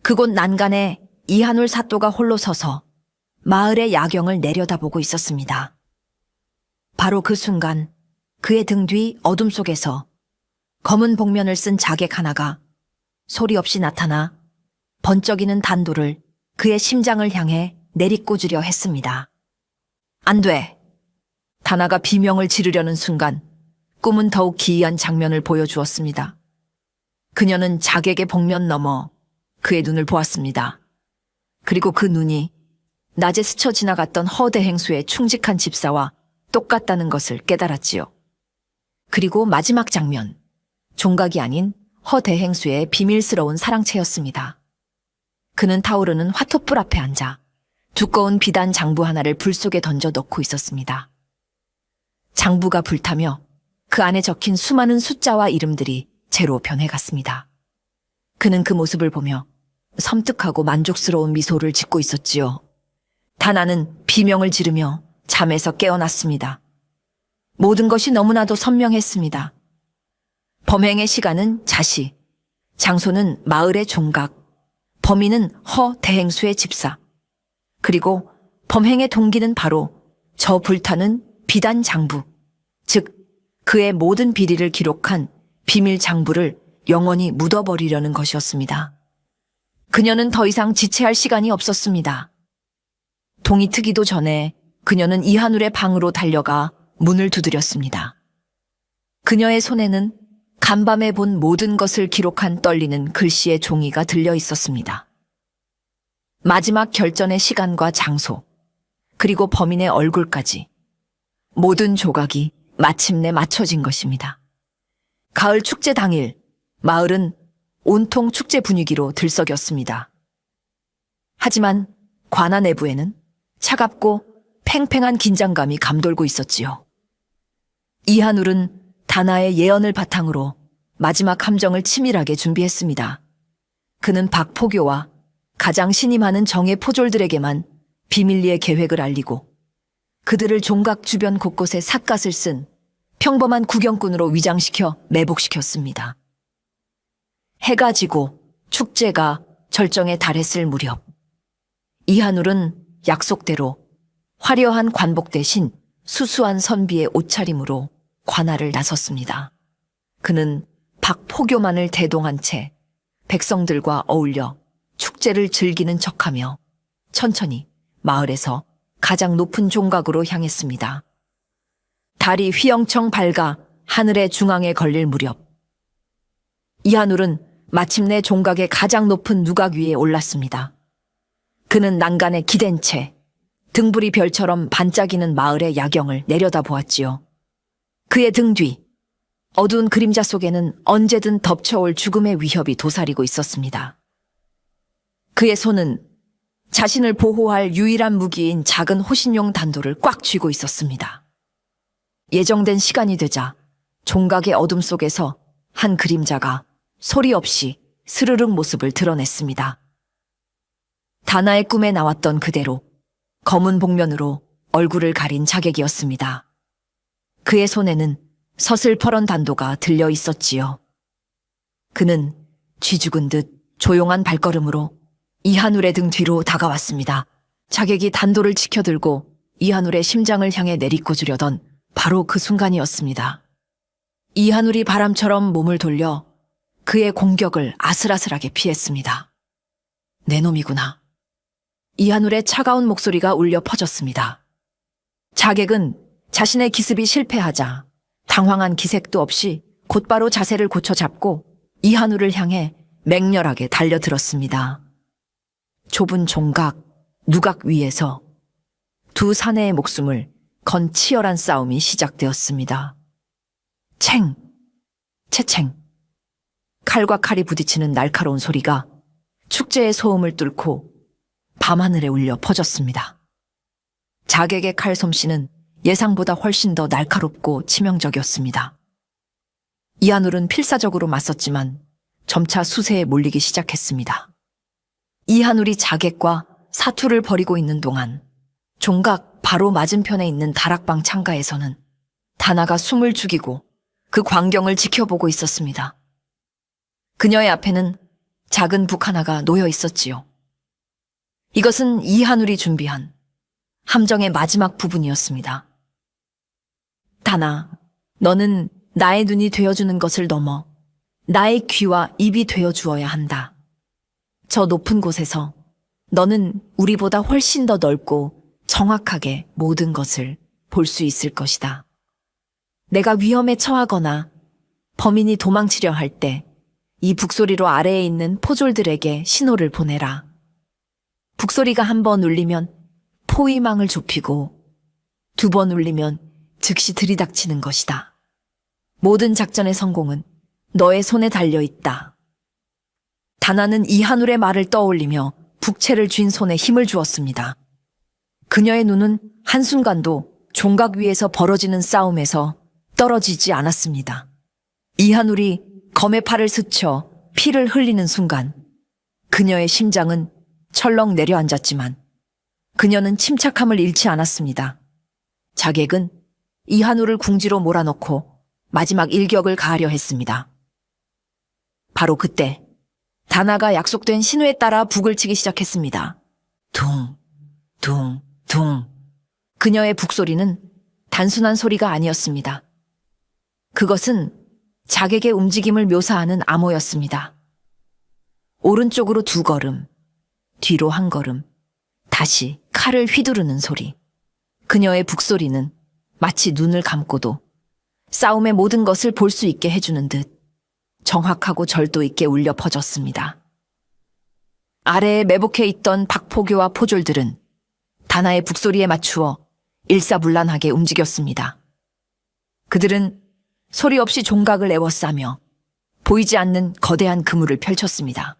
S2: 그곳 난간에 이한울 사또가 홀로 서서 마을의 야경을 내려다보고 있었습니다. 바로 그 순간 그의 등 뒤 어둠 속에서 검은 복면을 쓴 자객 하나가 소리 없이 나타나 번쩍이는 단도를 그의 심장을 향해 내리꽂으려 했습니다. 안 돼. 다나가 비명을 지르려는 순간 꿈은 더욱 기이한 장면을 보여주었습니다. 그녀는 자객의 복면 넘어 그의 눈을 보았습니다. 그리고 그 눈이 낮에 스쳐 지나갔던 허대행수의 충직한 집사와 똑같다는 것을 깨달았지요. 그리고 마지막 장면, 종각이 아닌 허대행수의 비밀스러운 사랑채였습니다. 그는 타오르는 화토불 앞에 앉아 두꺼운 비단 장부 하나를 불 속에 던져 넣고 있었습니다. 장부가 불타며 그 안에 적힌 수많은 숫자와 이름들이 재로 변해갔습니다. 그는 그 모습을 보며 섬뜩하고 만족스러운 미소를 짓고 있었지요. 다나는 비명을 지르며 잠에서 깨어났습니다. 모든 것이 너무나도 선명했습니다. 범행의 시간은 자시, 장소는 마을의 종각, 범인은 허대행수의 집사, 그리고 범행의 동기는 바로 저 불타는 비단 장부, 즉 그의 모든 비리를 기록한 비밀 장부를 영원히 묻어버리려는 것이었습니다. 그녀는 더 이상 지체할 시간이 없었습니다. 동이 트기도 전에 그녀는 이한울의 방으로 달려가 문을 두드렸습니다. 그녀의 손에는 간밤에 본 모든 것을 기록한 떨리는 글씨의 종이가 들려 있었습니다. 마지막 결전의 시간과 장소, 그리고 범인의 얼굴까지 모든 조각이 마침내 맞춰진 것입니다. 가을 축제 당일, 마을은 온통 축제 분위기로 들썩였습니다. 하지만 관아 내부에는 차갑고 팽팽한 긴장감이 감돌고 있었지요. 이한울은 다나의 예언을 바탕으로 마지막 함정을 치밀하게 준비했습니다. 그는 박포교와 가장 신임하는 정의 포졸들에게만 비밀리에 계획을 알리고 그들을 종각 주변 곳곳에 삿갓을 쓴 평범한 구경꾼으로 위장시켜 매복시켰습니다. 해가 지고 축제가 절정에 달했을 무렵, 이한울은 약속대로 화려한 관복 대신 수수한 선비의 옷차림으로 관아를 나섰습니다. 그는 박포교만을 대동한 채 백성들과 어울려 축제를 즐기는 척하며 천천히 마을에서 가장 높은 종각으로 향했습니다. 달이 휘영청 밝아 하늘의 중앙에 걸릴 무렵, 이한울은 마침내 종각의 가장 높은 누각 위에 올랐습니다. 그는 난간에 기댄 채 등불이 별처럼 반짝이는 마을의 야경을 내려다보았지요. 그의 등 뒤, 어두운 그림자 속에는 언제든 덮쳐올 죽음의 위협이 도사리고 있었습니다. 그의 손은 자신을 보호할 유일한 무기인 작은 호신용 단도를 꽉 쥐고 있었습니다. 예정된 시간이 되자 종각의 어둠 속에서 한 그림자가 소리 없이 스르륵 모습을 드러냈습니다. 다나의 꿈에 나왔던 그대로 검은 복면으로 얼굴을 가린 자객이었습니다. 그의 손에는 서슬퍼런 단도가 들려 있었지요. 그는 쥐죽은 듯 조용한 발걸음으로 이한울의 등 뒤로 다가왔습니다. 자객이 단도를 치켜들고 이한울의 심장을 향해 내리꽂으려던 바로 그 순간이었습니다. 이한울이 바람처럼 몸을 돌려 그의 공격을 아슬아슬하게 피했습니다. 내 놈이구나. 이한울의 차가운 목소리가 울려 퍼졌습니다. 자객은 자신의 기습이 실패하자 당황한 기색도 없이 곧바로 자세를 고쳐 잡고 이한울을 향해 맹렬하게 달려들었습니다. 좁은 종각, 누각 위에서 두 사내의 목숨을 건 치열한 싸움이 시작되었습니다. 챙! 채챙! 칼과 칼이 부딪히는 날카로운 소리가 축제의 소음을 뚫고 밤하늘에 울려 퍼졌습니다. 자객의 칼솜씨는 예상보다 훨씬 더 날카롭고 치명적이었습니다. 이한울은 필사적으로 맞섰지만 점차 수세에 몰리기 시작했습니다. 이한울이 자객과 사투를 벌이고 있는 동안 종각 바로 맞은편에 있는 다락방 창가에서는 다나가 숨을 죽이고 그 광경을 지켜보고 있었습니다. 그녀의 앞에는 작은 북 하나가 놓여 있었지요. 이것은 이한울이 준비한 함정의 마지막 부분이었습니다. 다나, 너는 나의 눈이 되어주는 것을 넘어 나의 귀와 입이 되어주어야 한다. 저 높은 곳에서 너는 우리보다 훨씬 더 넓고 정확하게 모든 것을 볼 수 있을 것이다. 내가 위험에 처하거나 범인이 도망치려 할 때 이 북소리로 아래에 있는 포졸들에게 신호를 보내라. 북소리가 한 번 울리면 포위망을 좁히고 두 번 울리면 즉시 들이닥치는 것이다. 모든 작전의 성공은 너의 손에 달려 있다. 다나는 이한울의 말을 떠올리며 북채를 쥔 손에 힘을 주었습니다. 그녀의 눈은 한순간도 종각 위에서 벌어지는 싸움에서 떨어지지 않았습니다. 이한울이 검의 팔을 스쳐 피를 흘리는 순간 그녀의 심장은 철렁 내려앉았지만 그녀는 침착함을 잃지 않았습니다. 자객은 이한울을 궁지로 몰아넣고 마지막 일격을 가하려 했습니다. 바로 그때 다나가 약속된 신호에 따라 북을 치기 시작했습니다. 둥, 둥, 둥. 그녀의 북소리는 단순한 소리가 아니었습니다. 그것은 자객의 움직임을 묘사하는 암호였습니다. 오른쪽으로 두 걸음, 뒤로 한 걸음, 다시 칼을 휘두르는 소리. 그녀의 북소리는 마치 눈을 감고도 싸움의 모든 것을 볼 수 있게 해주는 듯 정확하고 절도 있게 울려 퍼졌습니다. 아래에 매복해 있던 박포교와 포졸들은 다나의 북소리에 맞추어 일사불란하게 움직였습니다. 그들은 소리 없이 종각을 에워싸며 보이지 않는 거대한 그물을 펼쳤습니다.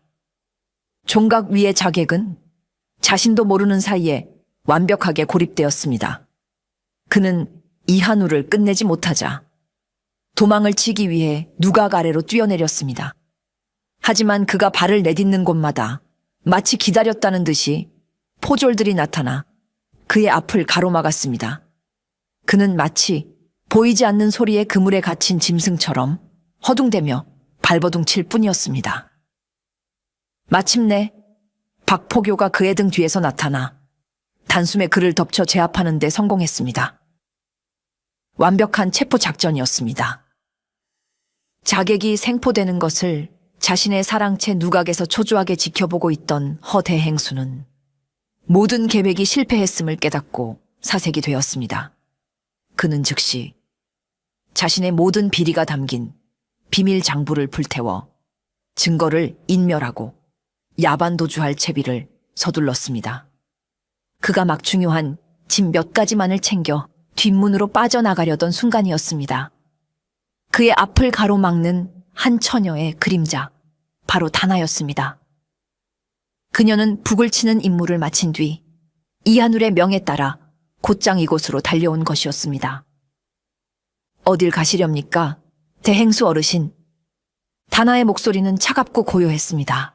S2: 종각 위의 자객은 자신도 모르는 사이에 완벽하게 고립되었습니다. 그는 이한우를 끝내지 못하자 도망을 치기 위해 누각 아래로 뛰어내렸습니다. 하지만 그가 발을 내딛는 곳마다 마치 기다렸다는 듯이 포졸들이 나타나 그의 앞을 가로막았습니다. 그는 마치 보이지 않는 소리에 그물에 갇힌 짐승처럼 허둥대며 발버둥칠 뿐이었습니다. 마침내 박포교가 그의 등 뒤에서 나타나 단숨에 그를 덮쳐 제압하는 데 성공했습니다. 완벽한 체포 작전이었습니다. 자객이 생포되는 것을 자신의 사랑채 누각에서 초조하게 지켜보고 있던 허대행수는 모든 계획이 실패했음을 깨닫고 사색이 되었습니다. 그는 즉시 자신의 모든 비리가 담긴 비밀 장부를 불태워 증거를 인멸하고 야반도주할 채비를 서둘렀습니다. 그가 막 중요한 짐 몇 가지만을 챙겨 뒷문으로 빠져나가려던 순간이었습니다. 그의 앞을 가로막는 한 처녀의 그림자, 바로 다나였습니다. 그녀는 북을 치는 임무를 마친 뒤 이한울의 명에 따라 곧장 이곳으로 달려온 것이었습니다. 어딜 가시렵니까? 대행수 어르신. 다나의 목소리는 차갑고 고요했습니다.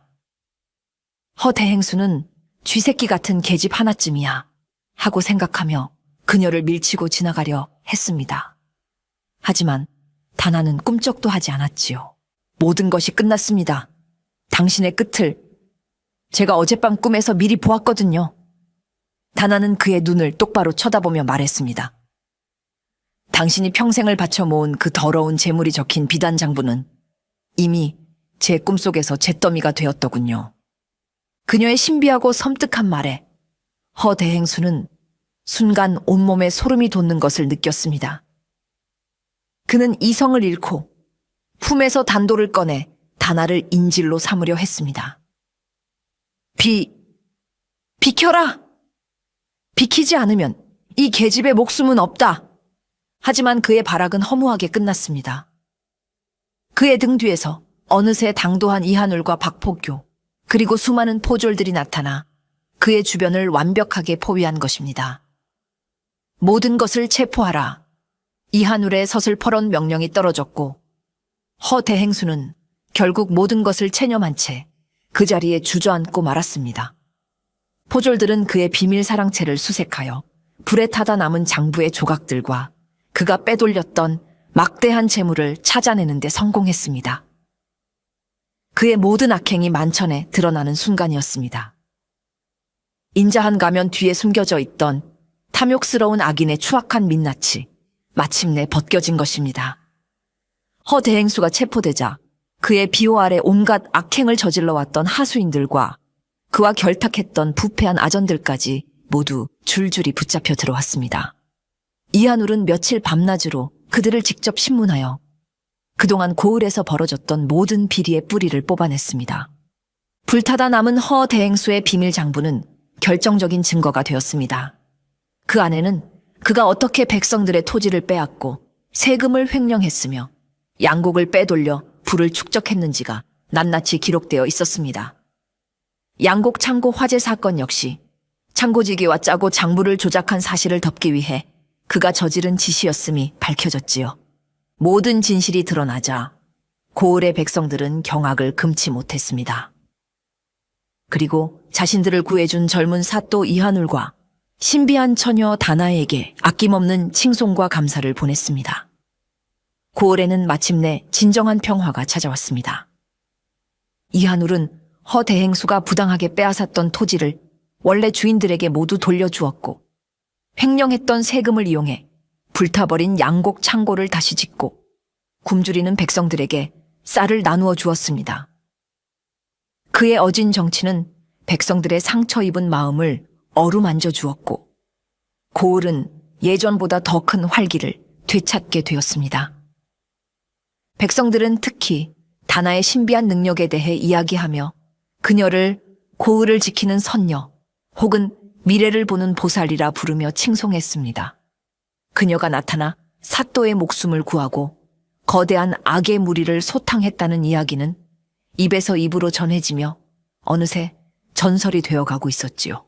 S2: 허대행수는 쥐새끼 같은 계집 하나쯤이야 하고 생각하며 그녀를 밀치고 지나가려 했습니다. 하지만 다나는 꿈쩍도 하지 않았지요. 모든 것이 끝났습니다. 당신의 끝을 제가 어젯밤 꿈에서 미리 보았거든요. 다나는 그의 눈을 똑바로 쳐다보며 말했습니다. 당신이 평생을 바쳐 모은 그 더러운 재물이 적힌 비단 장부는 이미 제 꿈속에서 잿더미가 되었더군요. 그녀의 신비하고 섬뜩한 말에 허대행수는 순간 온몸에 소름이 돋는 것을 느꼈습니다. 그는 이성을 잃고 품에서 단도를 꺼내 다나를 인질로 삼으려 했습니다. 비켜라! 비키지 않으면 이 계집의 목숨은 없다. 하지만 그의 발악은 허무하게 끝났습니다. 그의 등 뒤에서 어느새 당도한 이한울과 박포교, 그리고 수많은 포졸들이 나타나 그의 주변을 완벽하게 포위한 것입니다. 모든 것을 체포하라. 이한울의 서슬퍼런 명령이 떨어졌고 허대행수는 결국 모든 것을 체념한 채 그 자리에 주저앉고 말았습니다. 포졸들은 그의 비밀 사랑채를 수색하여 불에 타다 남은 장부의 조각들과 그가 빼돌렸던 막대한 재물을 찾아내는 데 성공했습니다. 그의 모든 악행이 만천에 드러나는 순간이었습니다. 인자한 가면 뒤에 숨겨져 있던 탐욕스러운 악인의 추악한 민낯이 마침내 벗겨진 것입니다. 허대행수가 체포되자 그의 비호 아래 온갖 악행을 저질러 왔던 하수인들과 그와 결탁했던 부패한 아전들까지 모두 줄줄이 붙잡혀 들어왔습니다. 이한울은 며칠 밤낮으로 그들을 직접 신문하여 그동안 고을에서 벌어졌던 모든 비리의 뿌리를 뽑아냈습니다. 불타다 남은 허대행수의 비밀 장부는 결정적인 증거가 되었습니다. 그 안에는 그가 어떻게 백성들의 토지를 빼앗고 세금을 횡령했으며 양곡을 빼돌려 부를 축적했는지가 낱낱이 기록되어 있었습니다. 양곡 창고 화재 사건 역시 창고지기와 짜고 장부를 조작한 사실을 덮기 위해 그가 저지른 짓이었음이 밝혀졌지요. 모든 진실이 드러나자 고을의 백성들은 경악을 금치 못했습니다. 그리고 자신들을 구해준 젊은 사또 이한울과 신비한 처녀 다나에게 아낌없는 칭송과 감사를 보냈습니다. 고을에는 마침내 진정한 평화가 찾아왔습니다. 이한울은 허대행수가 부당하게 빼앗았던 토지를 원래 주인들에게 모두 돌려주었고 횡령했던 세금을 이용해 불타버린 양곡 창고를 다시 짓고 굶주리는 백성들에게 쌀을 나누어 주었습니다. 그의 어진 정치는 백성들의 상처 입은 마음을 어루만져 주었고 고을은 예전보다 더 큰 활기를 되찾게 되었습니다. 백성들은 특히 다나의 신비한 능력에 대해 이야기하며 그녀를 고을을 지키는 선녀 혹은 미래를 보는 보살이라 부르며 칭송했습니다. 그녀가 나타나 사또의 목숨을 구하고 거대한 악의 무리를 소탕했다는 이야기는 입에서 입으로 전해지며 어느새 전설이 되어가고 있었지요.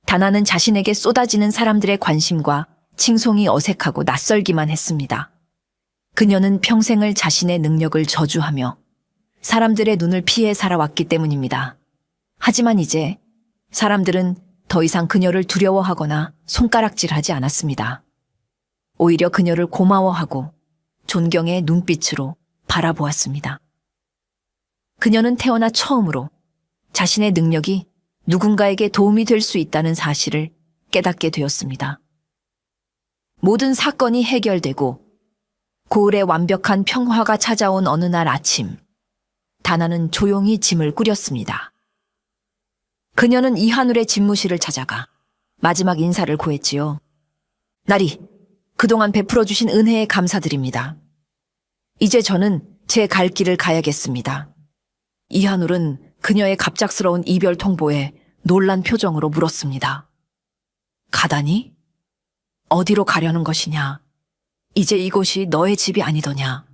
S2: 다나는 자신에게 쏟아지는 사람들의 관심과 칭송이 어색하고 낯설기만 했습니다. 그녀는 평생을 자신의 능력을 저주하며 사람들의 눈을 피해 살아왔기 때문입니다. 하지만 이제 사람들은 더 이상 그녀를 두려워하거나 손가락질하지 않았습니다. 오히려 그녀를 고마워하고 존경의 눈빛으로 바라보았습니다. 그녀는 태어나 처음으로 자신의 능력이 누군가에게 도움이 될 수 있다는 사실을 깨닫게 되었습니다. 모든 사건이 해결되고 고을에 완벽한 평화가 찾아온 어느 날 아침, 다나는 조용히 짐을 꾸렸습니다. 그녀는 이한울의 집무실을 찾아가 마지막 인사를 고했지요. 나리, 그동안 베풀어 주신 은혜에 감사드립니다. 이제 저는 제 갈 길을 가야겠습니다. 이한울은 그녀의 갑작스러운 이별 통보에 놀란 표정으로 물었습니다. 가다니? 어디로 가려는 것이냐? 이제 이곳이 너의 집이 아니더냐?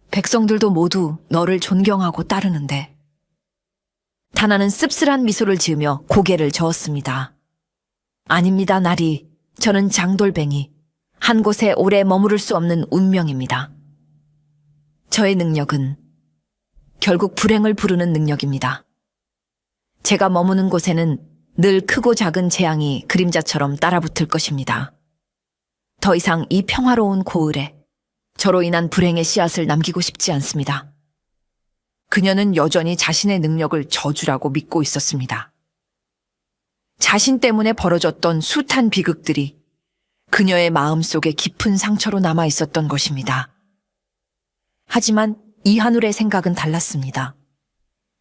S2: 백성들도 모두 너를 존경하고 따르는데. 다나는 씁쓸한 미소를 지으며 고개를 저었습니다. 아닙니다, 나리. 저는 장돌뱅이. 한 곳에 오래 머무를 수 없는 운명입니다. 저의 능력은 결국 불행을 부르는 능력입니다. 제가 머무는 곳에는 늘 크고 작은 재앙이 그림자처럼 따라붙을 것입니다. 더 이상 이 평화로운 고을에 저로 인한 불행의 씨앗을 남기고 싶지 않습니다. 그녀는 여전히 자신의 능력을 저주라고 믿고 있었습니다. 자신 때문에 벌어졌던 숱한 비극들이 그녀의 마음속에 깊은 상처로 남아 있었던 것입니다. 하지만 이한울의 생각은 달랐습니다.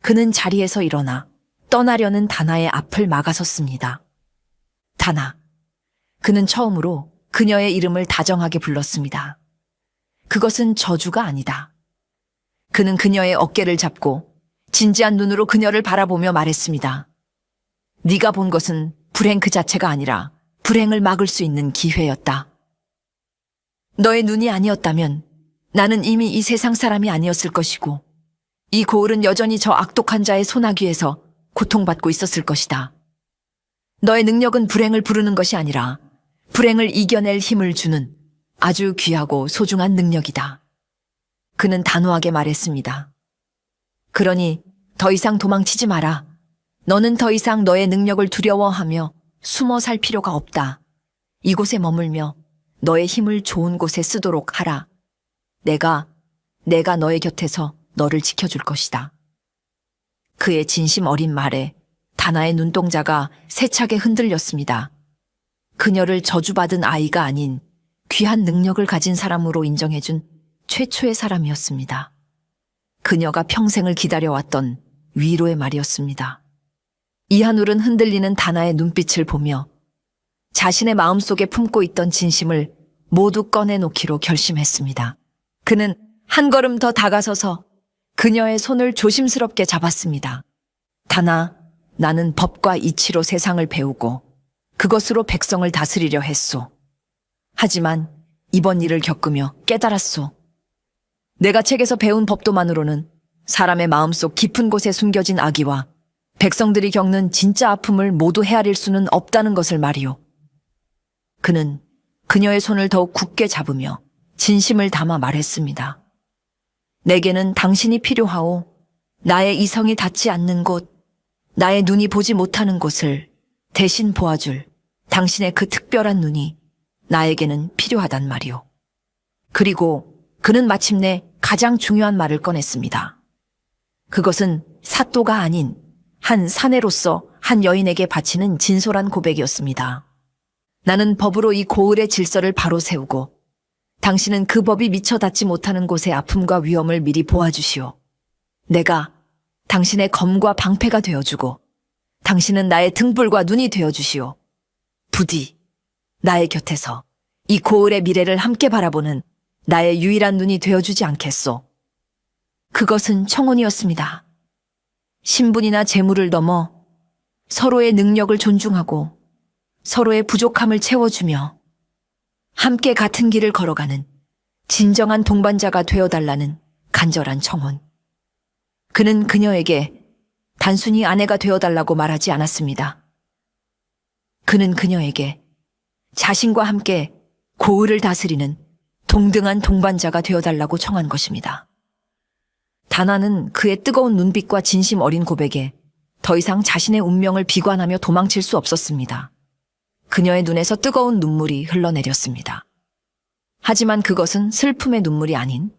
S2: 그는 자리에서 일어나 떠나려는 다나의 앞을 막아섰습니다. 다나. 그는 처음으로 그녀의 이름을 다정하게 불렀습니다. 그것은 저주가 아니다. 그는 그녀의 어깨를 잡고 진지한 눈으로 그녀를 바라보며 말했습니다. 네가 본 것은 불행 그 자체가 아니라 불행을 막을 수 있는 기회였다. 너의 눈이 아니었다면 나는 이미 이 세상 사람이 아니었을 것이고 이 고을은 여전히 저 악독한 자의 소나귀에서 고통받고 있었을 것이다. 너의 능력은 불행을 부르는 것이 아니라 불행을 이겨낼 힘을 주는 아주 귀하고 소중한 능력이다. 그는 단호하게 말했습니다. 그러니 더 이상 도망치지 마라. 너는 더 이상 너의 능력을 두려워하며 숨어 살 필요가 없다. 이곳에 머물며 너의 힘을 좋은 곳에 쓰도록 하라. 내가 너의 곁에서 너를 지켜줄 것이다. 그의 진심 어린 말에 다나의 눈동자가 세차게 흔들렸습니다. 그녀를 저주받은 아이가 아닌 귀한 능력을 가진 사람으로 인정해준 최초의 사람이었습니다. 그녀가 평생을 기다려왔던 위로의 말이었습니다. 이한울은 흔들리는 다나의 눈빛을 보며 자신의 마음속에 품고 있던 진심을 모두 꺼내놓기로 결심했습니다. 그는 한 걸음 더 다가서서 그녀의 손을 조심스럽게 잡았습니다. 다나, 나는 법과 이치로 세상을 배우고 그것으로 백성을 다스리려 했소. 하지만 이번 일을 겪으며 깨달았소. 내가 책에서 배운 법도만으로는 사람의 마음속 깊은 곳에 숨겨진 악의와 백성들이 겪는 진짜 아픔을 모두 헤아릴 수는 없다는 것을 말이오. 그는 그녀의 손을 더욱 굳게 잡으며 진심을 담아 말했습니다. 내게는 당신이 필요하오. 나의 이성이 닿지 않는 곳, 나의 눈이 보지 못하는 곳을 대신 보아줄 당신의 그 특별한 눈이 나에게는 필요하단 말이오. 그리고 그는 마침내 가장 중요한 말을 꺼냈습니다. 그것은 사또가 아닌 한 사내로서 한 여인에게 바치는 진솔한 고백이었습니다. 나는 법으로 이 고을의 질서를 바로 세우고 당신은 그 법이 미처 닿지 못하는 곳의 아픔과 위험을 미리 보아주시오. 내가 당신의 검과 방패가 되어주고 당신은 나의 등불과 눈이 되어주시오. 부디 나의 곁에서 이 고을의 미래를 함께 바라보는 나의 유일한 눈이 되어주지 않겠소. 그것은 청혼이었습니다. 신분이나 재물을 넘어 서로의 능력을 존중하고 서로의 부족함을 채워주며 함께 같은 길을 걸어가는 진정한 동반자가 되어달라는 간절한 청혼. 그는 그녀에게 단순히 아내가 되어달라고 말하지 않았습니다. 그는 그녀에게 자신과 함께 고을을 다스리는 동등한 동반자가 되어달라고 청한 것입니다. 다나는 그의 뜨거운 눈빛과 진심 어린 고백에 더 이상 자신의 운명을 비관하며 도망칠 수 없었습니다. 그녀의 눈에서 뜨거운 눈물이 흘러내렸습니다. 하지만 그것은 슬픔의 눈물이 아닌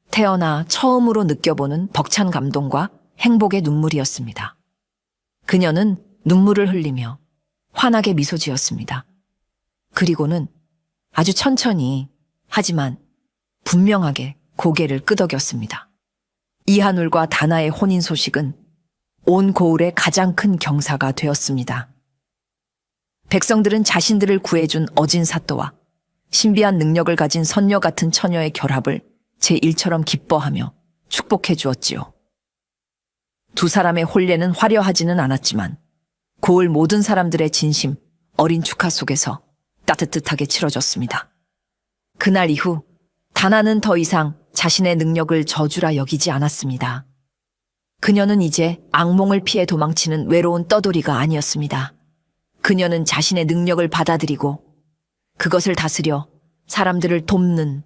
S2: 태어나 처음으로 느껴보는 벅찬 감동과 행복의 눈물이었습니다. 그녀는 눈물을 흘리며 환하게 미소 지었습니다. 그리고는 아주 천천히 하지만 분명하게 고개를 끄덕였습니다. 이한울과 다나의 혼인 소식은 온 고을의 가장 큰 경사가 되었습니다. 백성들은 자신들을 구해준 어진 사또와 신비한 능력을 가진 선녀 같은 처녀의 결합을 제1처럼 기뻐하며 축복해 주었지요. 두 사람의 혼례는 화려하지는 않았지만 고을 모든 사람들의 진심, 어린 축하 속에서 따뜻하게 치러졌습니다. 그날 이후 다나는 더 이상 자신의 능력을 저주라 여기지 않았습니다. 그녀는 이제 악몽을 피해 도망치는 외로운 떠돌이가 아니었습니다. 그녀는 자신의 능력을 받아들이고 그것을 다스려 사람들을 돕는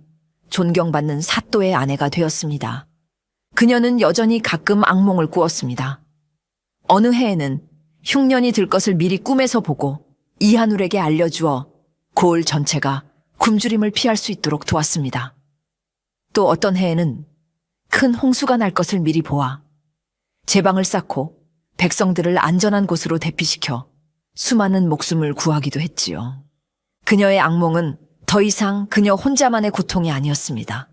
S2: 존경받는 사또의 아내가 되었습니다. 그녀는 여전히 가끔 악몽을 꾸었습니다. 어느 해에는 흉년이 들 것을 미리 꿈에서 보고 이한울에게 알려주어 고을 전체가 굶주림을 피할 수 있도록 도왔습니다. 또 어떤 해에는 큰 홍수가 날 것을 미리 보아 제방을 쌓고 백성들을 안전한 곳으로 대피시켜 수많은 목숨을 구하기도 했지요. 그녀의 악몽은 더 이상 그녀 혼자만의 고통이 아니었습니다.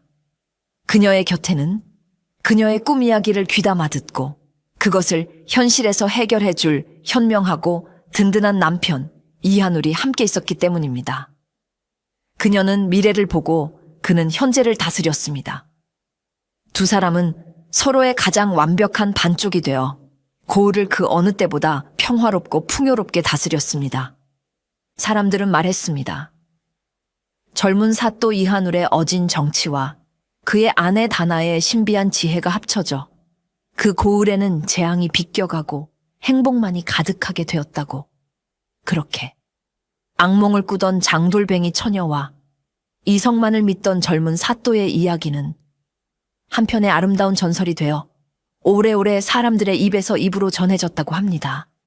S2: 그녀의 곁에는 그녀의 꿈 이야기를 귀담아 듣고 그것을 현실에서 해결해 줄 현명하고 든든한 남편 이한울이 함께 있었기 때문입니다. 그녀는 미래를 보고 그는 현재를 다스렸습니다. 두 사람은 서로의 가장 완벽한 반쪽이 되어 고을을 그 어느 때보다 평화롭고 풍요롭게 다스렸습니다. 사람들은 말했습니다. 젊은 사또 이한울의 어진 정치와 그의 아내 다나의 신비한 지혜가 합쳐져 그 고을에는 재앙이 비껴가고 행복만이 가득하게 되었다고. 그렇게 악몽을 꾸던 장돌뱅이 처녀와 이성만을 믿던 젊은 사또의 이야기는 한편의 아름다운 전설이 되어 오래오래 사람들의 입에서 입으로 전해졌다고 합니다.